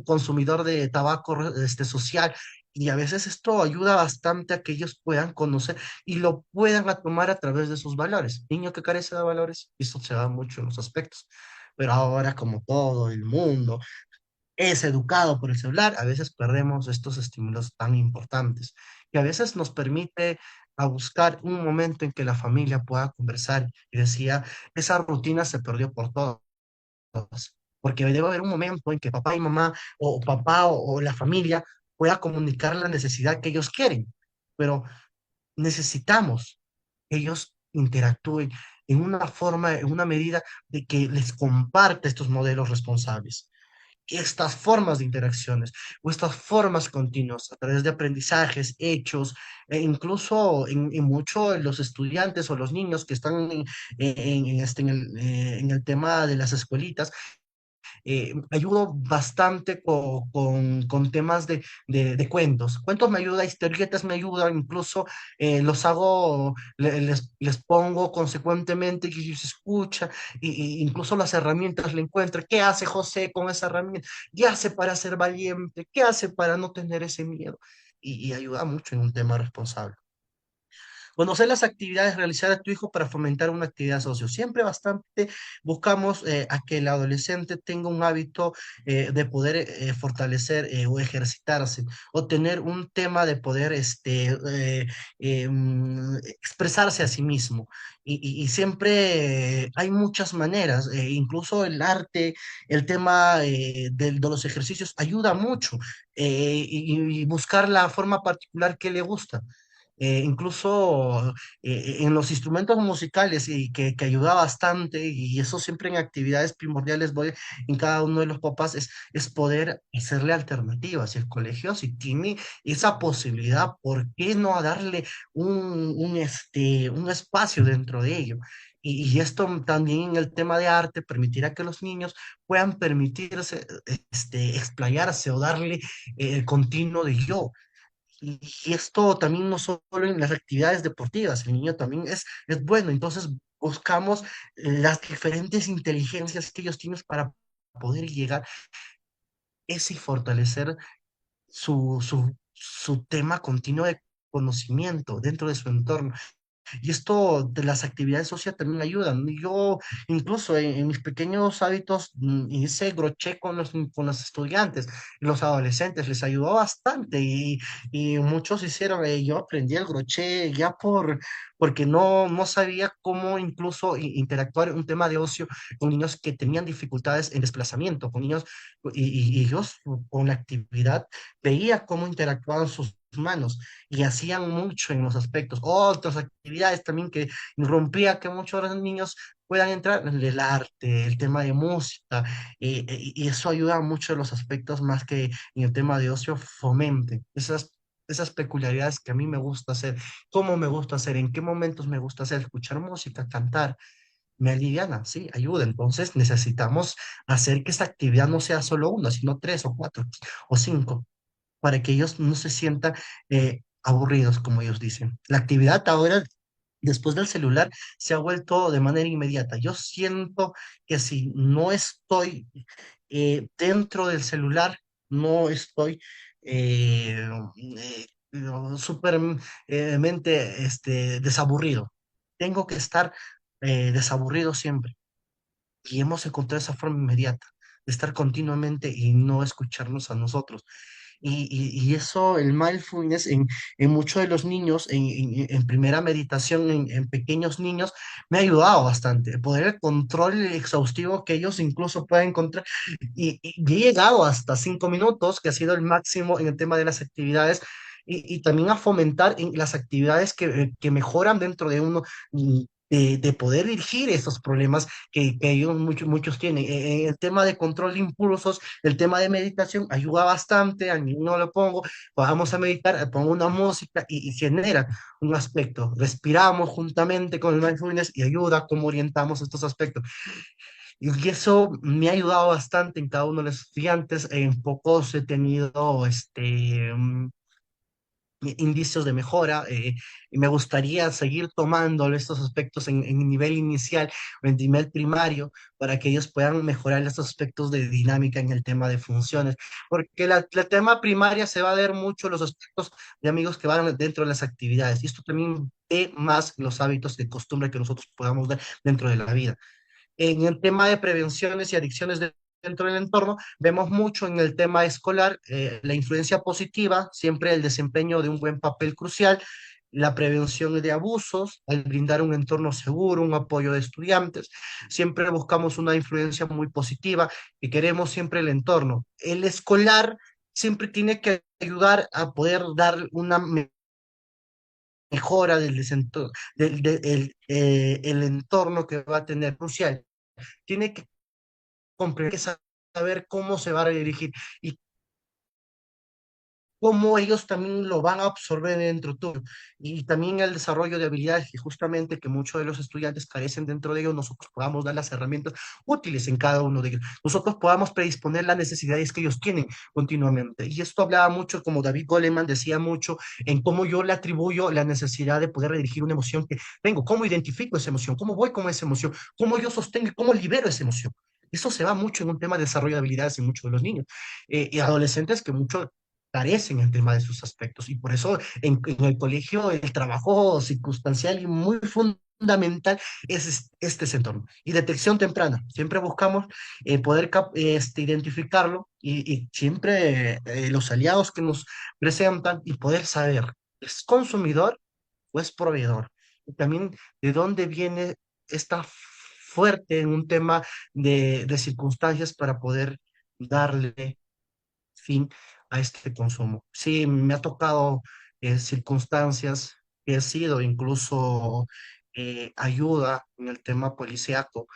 A: consumidor de tabaco social. Y a veces esto ayuda bastante a que ellos puedan conocer y lo puedan a tomar a través de sus valores. Niño que carece de valores, esto se da mucho en los aspectos. Pero ahora, como todo el mundo es educado por el celular, a veces perdemos estos estímulos tan importantes, que a veces nos permite a buscar un momento en que la familia pueda conversar. Y decía, esa rutina se perdió por todos, porque debe haber un momento en que papá y mamá, o papá o la familia pueda comunicar la necesidad que ellos quieren. Pero necesitamos que ellos interactúen en una forma, en una medida de que les comparte estos modelos responsables, estas formas de interacciones o estas formas continuas a través de aprendizajes, hechos, e incluso en mucho los estudiantes o los niños que están en el tema de las escuelitas. Ayudo bastante con temas de cuentos. Cuentos me ayuda, historietas me ayudan, incluso los hago, les pongo consecuentemente que ellos escucha, incluso las herramientas le encuentro. ¿Qué hace José con esa herramienta? ¿Qué hace para ser valiente? ¿Qué hace para no tener ese miedo? Y ayuda mucho en un tema responsable. Conocer las actividades, realizar a tu hijo para fomentar una actividad socio. Siempre bastante buscamos a que el adolescente tenga un hábito de poder fortalecer o ejercitarse o tener un tema de poder expresarse a sí mismo. Y siempre hay muchas maneras, incluso el arte, el tema de los ejercicios ayuda mucho y buscar la forma particular que le gusta. Incluso en los instrumentos musicales y que ayuda bastante, y eso siempre en actividades primordiales voy en cada uno de los papás, es poder hacerle alternativas. Si el colegio si tiene esa posibilidad, ¿por qué no darle un espacio dentro de ello? Y esto también en el tema de arte permitirá que los niños puedan permitirse explayarse o darle el continuo de yo. Y esto también no solo en las actividades deportivas, el niño también es bueno, entonces buscamos las diferentes inteligencias que ellos tienen para poder llegar a ese y fortalecer su tema continuo de conocimiento dentro de su entorno. Y esto de las actividades sociales también ayudan. Yo incluso en mis pequeños hábitos hice crochet con los estudiantes, los adolescentes, les ayudó bastante y muchos hicieron, yo aprendí el crochet ya porque no sabía cómo incluso interactuar en un tema de ocio con niños que tenían dificultades en desplazamiento, con niños y ellos con la actividad veía cómo interactuaban sus manos y hacían mucho en los aspectos. Otras actividades también que rompía que muchos de los niños puedan entrar en el arte, el tema de música, y eso ayuda mucho en los aspectos más que en el tema de ocio, fomente esas peculiaridades que a mí me gusta hacer, cómo me gusta hacer, en qué momentos me gusta hacer, escuchar música, cantar. Me aliviana, sí, ayuda. Entonces necesitamos hacer que esa actividad no sea solo una, sino tres o cuatro o cinco para que ellos no se sientan aburridos, como ellos dicen. La actividad ahora, después del celular, se ha vuelto de manera inmediata. Yo siento que si no estoy dentro del celular, no estoy súper mente desaburrido. Tengo que estar desaburrido siempre. Y hemos encontrado esa forma inmediata de estar continuamente y no escucharnos a nosotros. Y eso, el mindfulness en muchos de los niños, en primera meditación en pequeños niños, me ha ayudado bastante. Poder el control exhaustivo que ellos incluso pueden encontrar. Y he llegado hasta 5 minutos, que ha sido el máximo en el tema de las actividades. Y también a fomentar en las actividades que mejoran dentro de uno, de poder dirigir esos problemas que ellos muchos tienen. El tema de control de impulsos, el tema de meditación ayuda bastante, a mí no lo pongo, vamos a meditar, pongo una música y genera un aspecto. Respiramos juntamente con el mindfulness y ayuda a cómo orientamos estos aspectos. Y eso me ha ayudado bastante en cada uno de los estudiantes. En pocos he tenido indicios de mejora y me gustaría seguir tomando estos aspectos en nivel inicial o en nivel primario para que ellos puedan mejorar estos aspectos de dinámica en el tema de funciones, porque la tema primaria se va a ver mucho los aspectos de amigos que van dentro de las actividades y esto también ve más los hábitos de costumbre que nosotros podamos ver dentro de la vida. En el tema de prevenciones y adicciones dentro del entorno, vemos mucho en el tema escolar la influencia positiva, siempre el desempeño de un buen papel crucial, la prevención de abusos, al brindar un entorno seguro, un apoyo de estudiantes. Siempre buscamos una influencia muy positiva y queremos siempre el entorno. El escolar siempre tiene que ayudar a poder dar una mejora el entorno que va a tener crucial. Tiene que comprender, que saber cómo se va a redirigir y cómo ellos también lo van a absorber dentro tuyo. Y también el desarrollo de habilidades que justamente que muchos de los estudiantes carecen dentro de ellos, nosotros podamos dar las herramientas útiles en cada uno de ellos. Nosotros podamos predisponer las necesidades que ellos tienen continuamente. Y esto hablaba mucho, como David Goleman decía mucho, en cómo yo le atribuyo la necesidad de poder redirigir una emoción que tengo, cómo identifico esa emoción, cómo voy con esa emoción, cómo yo sostengo y cómo libero esa emoción. Eso se va mucho en un tema de desarrollo de habilidades en muchos de los niños y adolescentes que mucho carecen el tema de sus aspectos. Y por eso en el colegio el trabajo circunstancial y muy fundamental es este entorno. Y detección temprana. Siempre buscamos poder identificarlo y siempre los aliados que nos presentan y poder saber, ¿es consumidor o es proveedor? Y también de dónde viene esta fuerte en un tema de circunstancias para poder darle fin a este consumo. Sí, me ha tocado circunstancias que he sido incluso ayuda en el tema policíaco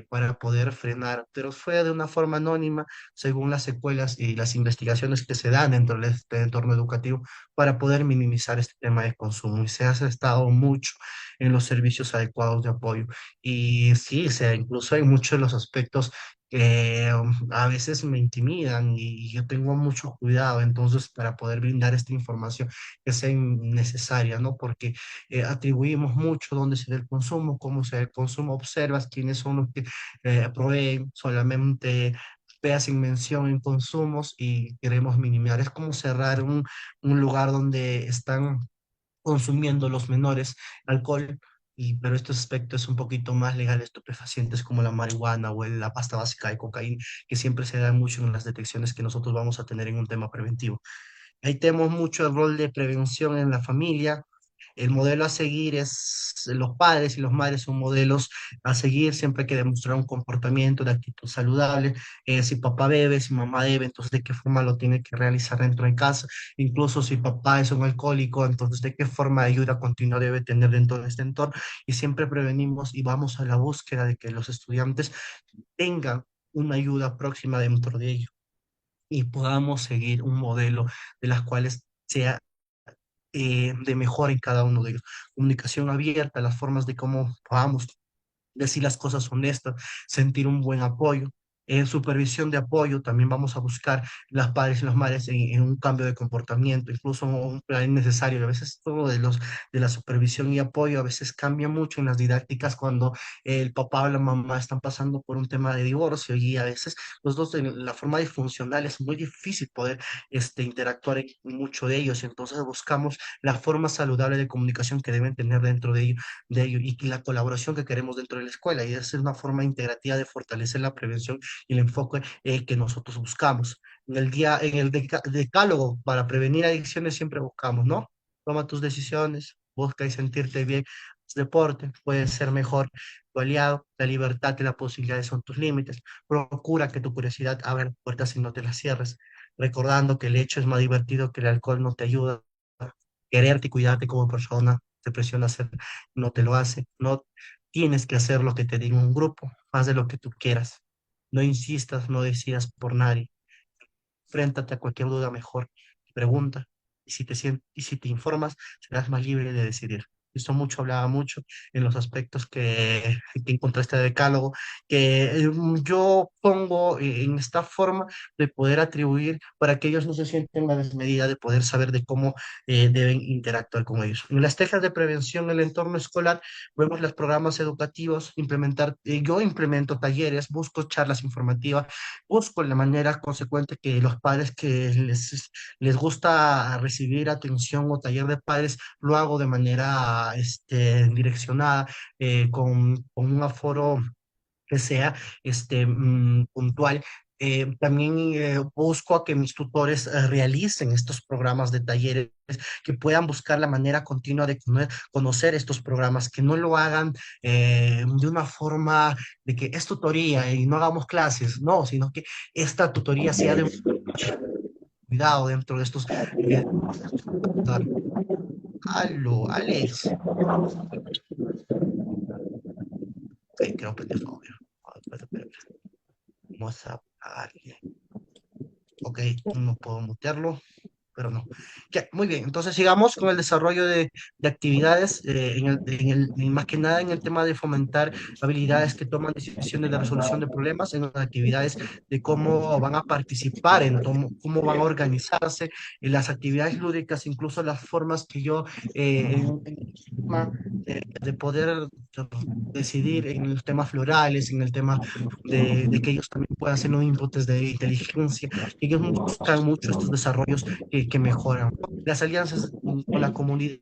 A: para poder frenar, pero fue de una forma anónima según las secuelas y las investigaciones que se dan dentro de este entorno educativo para poder minimizar este tema de consumo y se ha estado mucho en los servicios adecuados de apoyo. Y sí, incluso hay muchos de los aspectos que a veces me intimidan y yo tengo mucho cuidado entonces para poder brindar esta información que sea necesaria, ¿no? Porque atribuimos mucho dónde se da el consumo, cómo se da el consumo, observas quiénes son los que proveen, solamente hacen mención en consumos y queremos minimizar. Es como cerrar un lugar donde están consumiendo los menores alcohol, pero este aspecto es un poquito más legal, estupefacientes como la marihuana o la pasta básica de cocaína, que siempre se da mucho en las detecciones que nosotros vamos a tener en un tema preventivo. Ahí tenemos mucho el rol de prevención en la familia. El modelo a seguir es, los padres y los madres son modelos a seguir, siempre hay que demostrar un comportamiento de actitud saludable. Si papá bebe, si mamá bebe, entonces de qué forma lo tiene que realizar dentro de casa. Incluso si papá es un alcohólico, entonces de qué forma de ayuda continua debe tener dentro de este entorno. Y siempre prevenimos y vamos a la búsqueda de que los estudiantes tengan una ayuda próxima dentro de ellos y podamos seguir un modelo de las cuales sea de mejora en cada uno de ellos. Comunicación abierta, las formas de cómo podamos decir las cosas honestas, sentir un buen apoyo. En supervisión de apoyo también vamos a buscar las padres y las madres en un cambio de comportamiento, incluso un plan necesario. A veces todo de la supervisión y apoyo a veces cambia mucho en las didácticas cuando el papá o la mamá están pasando por un tema de divorcio y a veces los dos en la forma disfuncional es muy difícil poder interactuar en mucho de ellos. Entonces buscamos la forma saludable de comunicación que deben tener dentro de ello y la colaboración que queremos dentro de la escuela. Y esa es una forma integrativa de fortalecer la prevención y el enfoque que nosotros buscamos. En el decálogo para prevenir adicciones siempre buscamos, ¿no? Toma tus decisiones, busca y sentirte bien. Deporte puede ser mejor tu aliado, la libertad y las posibilidades son tus límites. Procura que tu curiosidad abra puertas y no te las cierres, recordando que el hecho es más divertido que el alcohol no te ayuda. Quererte y cuidarte como persona te presiona a hacer, no te lo hace. No tienes que hacer lo que te diga un grupo, haz de lo que tú quieras. No insistas, no decidas por nadie. Fréntate a cualquier duda mejor, pregunta, y si te informas, serás más libre de decidir. Esto mucho hablaba mucho en los aspectos que encontré este decálogo, que yo pongo en esta forma de poder atribuir para que ellos no se sienten la desmedida de poder saber de cómo deben interactuar con ellos. En las tejas de prevención en el entorno escolar, vemos los programas educativos, yo implemento talleres, busco charlas informativas, busco la manera consecuente que los padres que les gusta recibir atención o taller de padres, lo hago de manera direccionada, con un aforo que sea puntual También busco a que mis tutores realicen estos programas de talleres, que puedan buscar la manera continua de conocer estos programas, que no lo hagan de una forma de que es tutoría y no hagamos clases, no, sino que esta tutoría sea de cuidado dentro de estos. eh, Aló, Alex. Ok, creo que prender su audio. Espera, espera, espera. Vamos a apagarle. Ok, no puedo mutearlo, pero no. Ya, muy bien, entonces sigamos con el desarrollo de actividades, más que nada en el tema de fomentar habilidades que toman decisiones de resolución de problemas, en las actividades de cómo van a participar, cómo van a organizarse, en las actividades lúdicas, incluso las formas que yo, en el tema de poder decidir en los temas florales, en el tema de que ellos también puedan hacer un inputs de inteligencia, y ellos buscan mucho estos desarrollos que mejoran, ¿no? Las alianzas con la comunidad,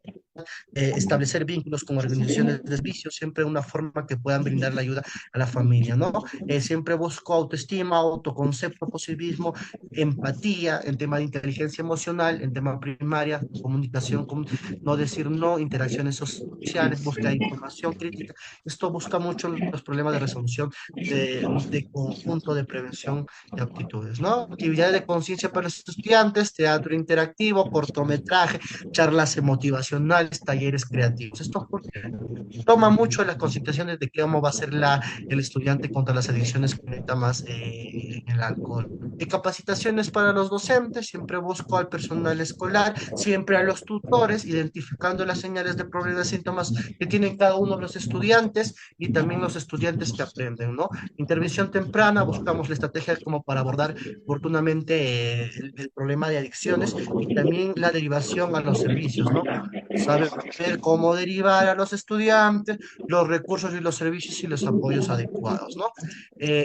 A: establecer vínculos con organizaciones de servicio, siempre una forma que puedan brindar la ayuda a la familia, ¿no? Siempre busco autoestima, autoconcepto, positivismo, empatía, en tema de inteligencia emocional, en tema primaria, comunicación, no decir no, interacciones sociales, búsqueda de información crítica. Esto busca mucho los problemas de resolución de conjunto de prevención de aptitudes, ¿no? Actividades de conciencia para los estudiantes, teatro interactivo, cortometraje, charlas motivacionales, talleres creativos. Esto toma mucho las concentraciones de cómo va a ser el estudiante contra las adicciones que ahorita más en el alcohol. Y capacitaciones para los docentes, siempre busco al personal escolar, siempre a los tutores, identificando las señales de problemas y síntomas que tienen cada uno de los estudiantes y también los estudiantes que aprenden, ¿no? Intervención temprana, buscamos la estrategia como para abordar oportunamente el problema de adicciones y también la derivación a los servicios, ¿no? Saber cómo derivar a los estudiantes, los recursos y los servicios y los apoyos adecuados, ¿no?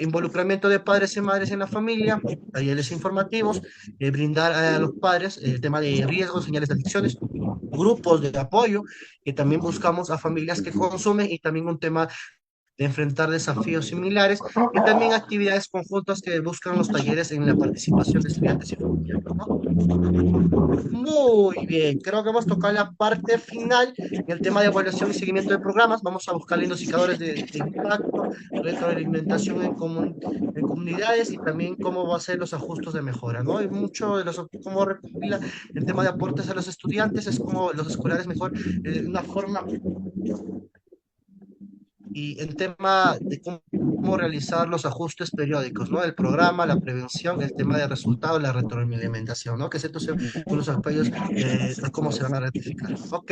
A: Involucramiento de padres y madres en la familia, talleres informativos, brindar a los padres el tema de riesgos, señales de adicciones, grupos de apoyo, que también buscamos a familias que consumen y también un tema de enfrentar desafíos similares y también actividades conjuntas que buscan los talleres en la participación de estudiantes y familiares, ¿no? Muy bien, creo que hemos tocado la parte final en el tema de evaluación y seguimiento de programas. Vamos a buscar los indicadores de impacto, retroalimentación en comunidades y también cómo va a ser los ajustes de mejora, ¿no? Hay mucho de los, cómo recopila el tema de aportes a los estudiantes, es como los escolares mejor, una forma y en tema de cómo realizar los ajustes periódicos, ¿no? El programa, la prevención, el tema de resultados, la retroalimentación, ¿no? Que estos son los apoyos de cómo se van a rectificar. Ok,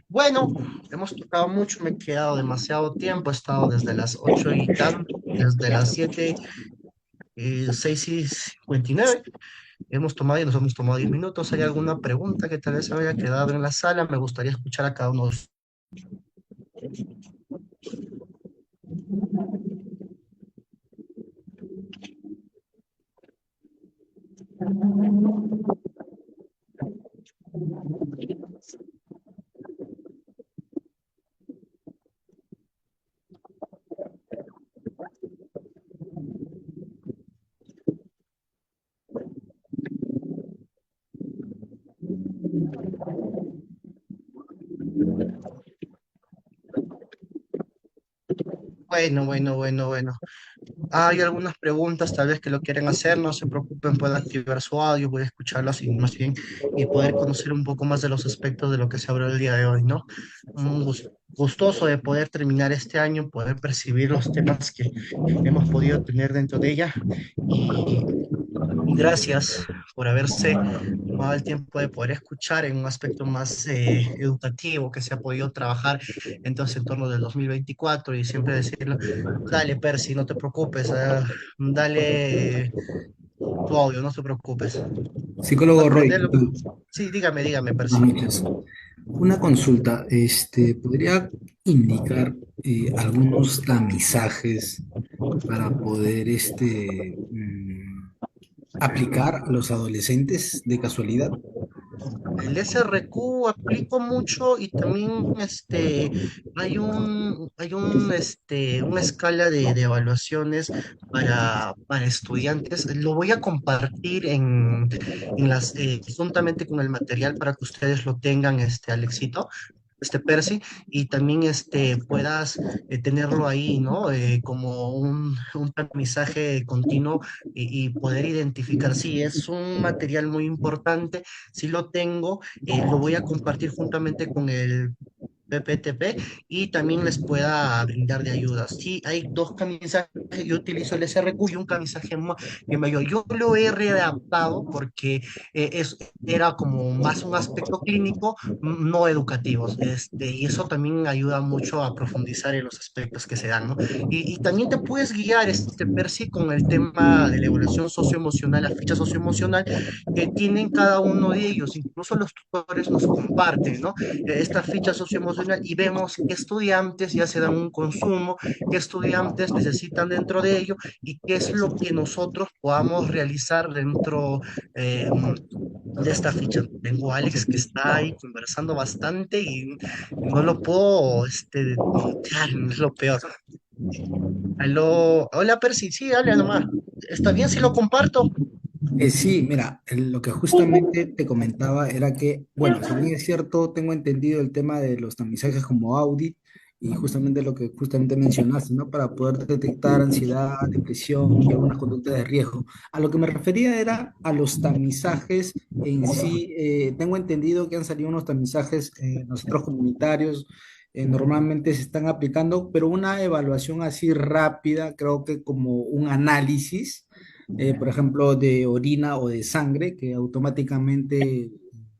A: bueno, hemos tocado mucho, me he quedado demasiado tiempo, he estado desde las 8 y tanto, desde las 7, 6:59. Hemos tomado y nos hemos tomado 10 minutos. ¿Hay alguna pregunta que tal vez se haya quedado en la sala? Me gustaría escuchar a cada uno de ustedes. Bueno, bueno, bueno, bueno. Hay algunas preguntas tal vez que lo quieren hacer, no se preocupen, pueden activar su audio, voy a escucharlas y más bien y poder conocer un poco más de los aspectos de lo que se habló el día de hoy, ¿no? Gustoso de poder terminar este año, poder percibir los temas que hemos podido tener dentro de ella y gracias por haberse tomado el tiempo de poder escuchar en un aspecto más educativo que se ha podido trabajar entonces en torno del 2024 y siempre decirlo, dale Percy, no te preocupes, dale tu audio, no te preocupes.
B: Psicólogo Roy,
A: Aprenderlo. Sí, dígame,
B: buenas
A: Percy.
B: noches. Una consulta, ¿podría indicar algunos tamizajes para poder aplicar a los adolescentes de casualidad?
A: El SRQ aplico mucho y también una escala de evaluaciones para estudiantes. Lo voy a compartir juntamente con el material para que ustedes lo tengan, Alexito, Percy, y también puedas tenerlo ahí, ¿no? Como un aprendizaje continuo y poder identificar. Sí, es un material muy importante, sí lo tengo, lo voy a compartir juntamente con el PPTP y también les pueda brindar de ayuda. Sí, hay dos camisajes, yo utilizo el SRQ y un camisaje que mayor. Yo lo he readaptado porque era como más un aspecto clínico, no educativo, y eso también ayuda mucho a profundizar en los aspectos que se dan, ¿no? Y también te puedes guiar, Percy, con el tema de la evaluación socioemocional, la ficha socioemocional que tienen cada uno de ellos, incluso los tutores nos comparten, ¿no? Esta ficha socioemocional y vemos qué estudiantes ya se dan un consumo, qué estudiantes necesitan dentro de ello y qué es lo que nosotros podamos realizar dentro de esta ficha. Tengo a Alex que está ahí conversando bastante y no lo puedo mutear, es lo peor. Aló, hola Percy, sí, dale nomás. ¿Está bien si lo comparto?
B: Sí, mira, lo que justamente te comentaba era que, bueno, si bien es cierto, tengo entendido el tema de los tamizajes como audit y justamente lo que justamente mencionaste, ¿no? Para poder detectar ansiedad, depresión y algunas conductas de riesgo. A lo que me refería era a los tamizajes en sí. Tengo entendido que han salido unos tamizajes nosotros comunitarios. Normalmente se están aplicando, pero una evaluación así rápida, creo que como un análisis por ejemplo, de orina o de sangre, que automáticamente,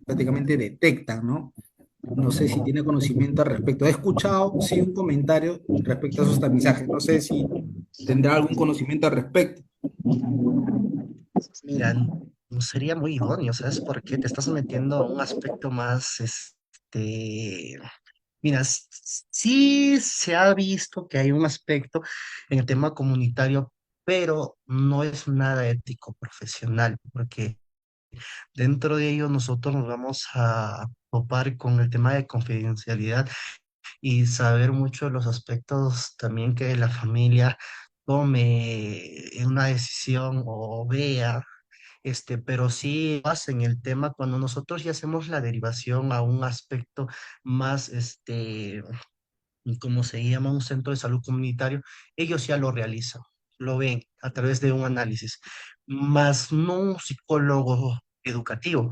B: prácticamente detectan, ¿no? No sé si tiene conocimiento al respecto. He escuchado, sí, un comentario respecto a esos tamizajes. No sé si tendrá algún conocimiento al respecto.
A: Mira, no sería muy idóneo, ¿sabes por qué? Te estás metiendo a un aspecto más, mira, sí se ha visto que hay un aspecto en el tema comunitario, pero no es nada ético profesional, porque dentro de ello nosotros nos vamos a topar con el tema de confidencialidad y saber mucho de los aspectos también que la familia tome una decisión o vea, pero sí hacen el tema cuando nosotros ya hacemos la derivación a un aspecto más, como se llama, un centro de salud comunitario, ellos ya lo realizan, lo ven a través de un análisis, más no un psicólogo educativo,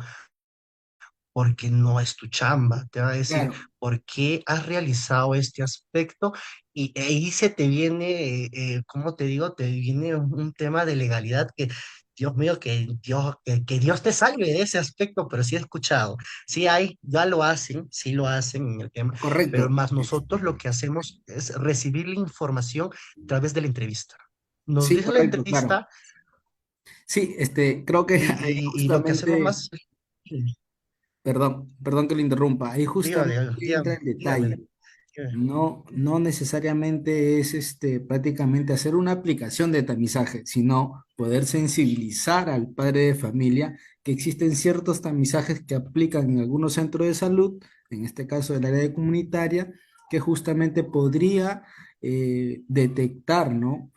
A: porque no es tu chamba, te va a decir
B: Claro,
A: por qué has realizado este aspecto y ahí se te viene, ¿cómo te digo? Te viene un tema de legalidad que, Dios mío, que Dios te salve de ese aspecto, pero sí he escuchado, sí hay, ya lo hacen, sí lo hacen en el tema, pero
B: correcto.
A: más nosotros lo que hacemos es recibir la información a través de la entrevista. Nos
B: Sí,
A: dice la
B: correcto, claro.
A: entrevista
B: Sí, creo que ahí
A: y lo que hacemos
B: justamente,
A: más,
B: perdón que lo interrumpa, ahí
A: dígame,
B: justamente entra
A: dígame,
B: el
A: dígame,
B: detalle.
A: dígame.
B: No, no necesariamente es prácticamente hacer una aplicación de tamizaje, sino poder sensibilizar al padre de familia que existen ciertos tamizajes que aplican en algunos centros de salud, en este caso del área de comunitaria, que justamente podría detectar, ¿no?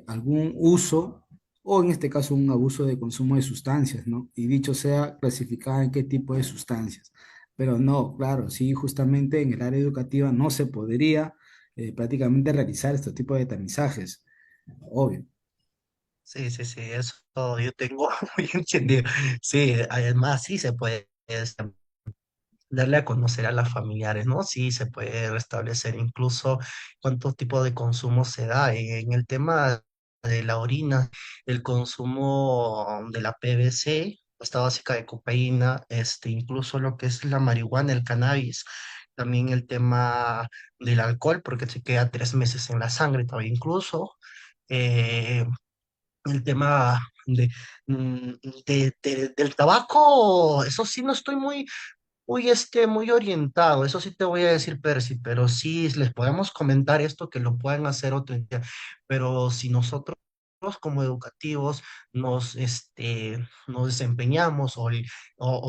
B: Algún uso o en este caso un abuso de consumo de sustancias, ¿no? Y dicho sea, clasificada en qué tipo de sustancias. Pero no, claro, sí, justamente en el área educativa no se podría prácticamente realizar este tipo de tamizajes, obvio.
A: Sí, sí, sí, eso yo tengo muy entendido. Sí, además sí se puede darle a conocer a las familiares, ¿no? Sí, se puede restablecer incluso cuánto tipo de consumo se da. En el tema de la orina, el consumo de la PVC, pasta básica de cocaína, incluso lo que es la marihuana, el cannabis, también el tema del alcohol, porque se queda 3 meses en la sangre todavía incluso. eh, el tema de, mm, del tabaco, eso sí no estoy muy orientado, eso sí te voy a decir, Percy, pero sí les podemos comentar esto que lo pueden hacer otro día, pero si nosotros como educativos nos desempeñamos o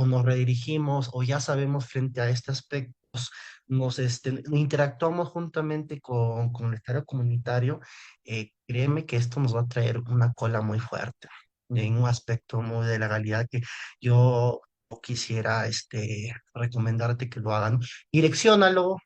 A: nos redirigimos o ya sabemos frente a este aspecto, interactuamos juntamente con el estado comunitario, créeme que esto nos va a traer una cola muy fuerte en un aspecto muy de legalidad que yo quisiera recomendarte que lo hagan. Direcciónalo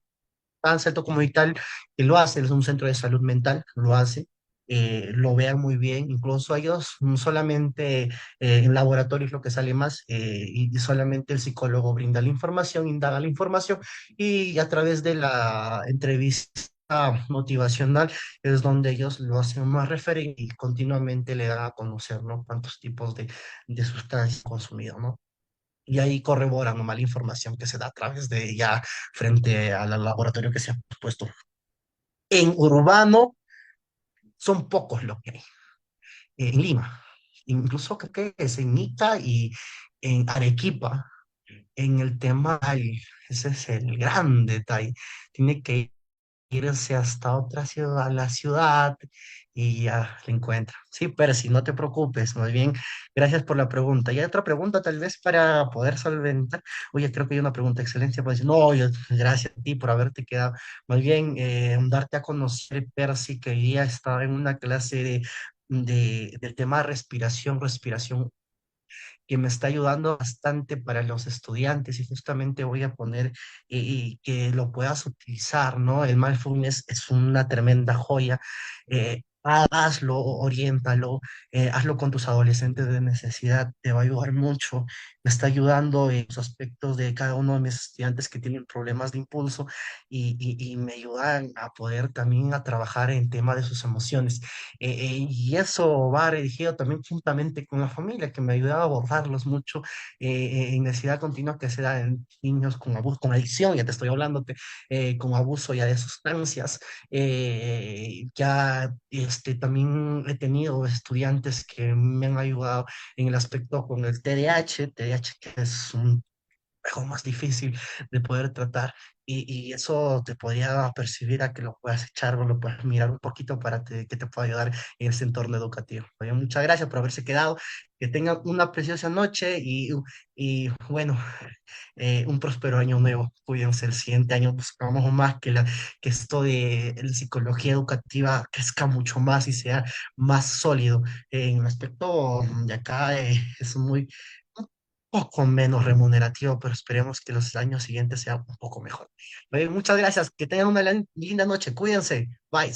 A: tan centro comunitario que lo hace, es un centro de salud mental, lo hace, lo vean muy bien, incluso ellos solamente en laboratorio es lo que sale más y solamente el psicólogo brinda la información, indaga la información y a través de la entrevista motivacional es donde ellos lo hacen más referente y continuamente le dan a conocer, ¿no? Cuántos tipos de sustancias ha consumido, ¿no? Y ahí corroboran nomás la información que se da a través de ya frente al laboratorio que se ha puesto. En urbano son pocos los que hay, en Lima, incluso creo que es en Ica y en Arequipa, en el tema, ese es el gran detalle, tiene que irse hasta otra ciudad, a la ciudad, y ya se encuentra. Sí, pero si no te preocupes, más bien, gracias por la pregunta. Y hay otra pregunta tal vez para poder solventar. Oye, creo que hay una pregunta, excelencia, pues no, oye, gracias a ti por haberte quedado. Más bien, darte a conocer, Percy, que hoy día estaba en una clase del tema de respiración que me está ayudando bastante para los estudiantes y justamente voy a poner y que lo puedas utilizar, ¿no? El mindfulness es una tremenda joya. Hazlo, oriéntalo, hazlo con tus adolescentes de necesidad, te va a ayudar mucho. Me está ayudando en los aspectos de cada uno de mis estudiantes que tienen problemas de impulso y me ayudan a poder también a trabajar en tema de sus emociones. Y eso va dirigido también juntamente con la familia, que me ayudaba a abordarlos mucho en necesidad continua que se da en niños con abuso, con adicción, ya te estoy hablando, con abuso ya de sustancias. Ya también he tenido estudiantes que me han ayudado en el aspecto con el TDAH que es un algo más difícil de poder tratar y eso te podría percibir a que lo puedas echar o lo puedas mirar un poquito para que te pueda ayudar en ese entorno educativo. Oye, muchas gracias por haberse quedado, que tengan una preciosa noche y bueno, un próspero año nuevo. Cuídense, el siguiente año buscamos más que esto de la psicología educativa crezca mucho más y sea más sólido. En el aspecto de acá es un poco menos remunerativo, pero esperemos que los años siguientes sean un poco mejor. Muchas gracias, que tengan una linda noche, cuídense, bye.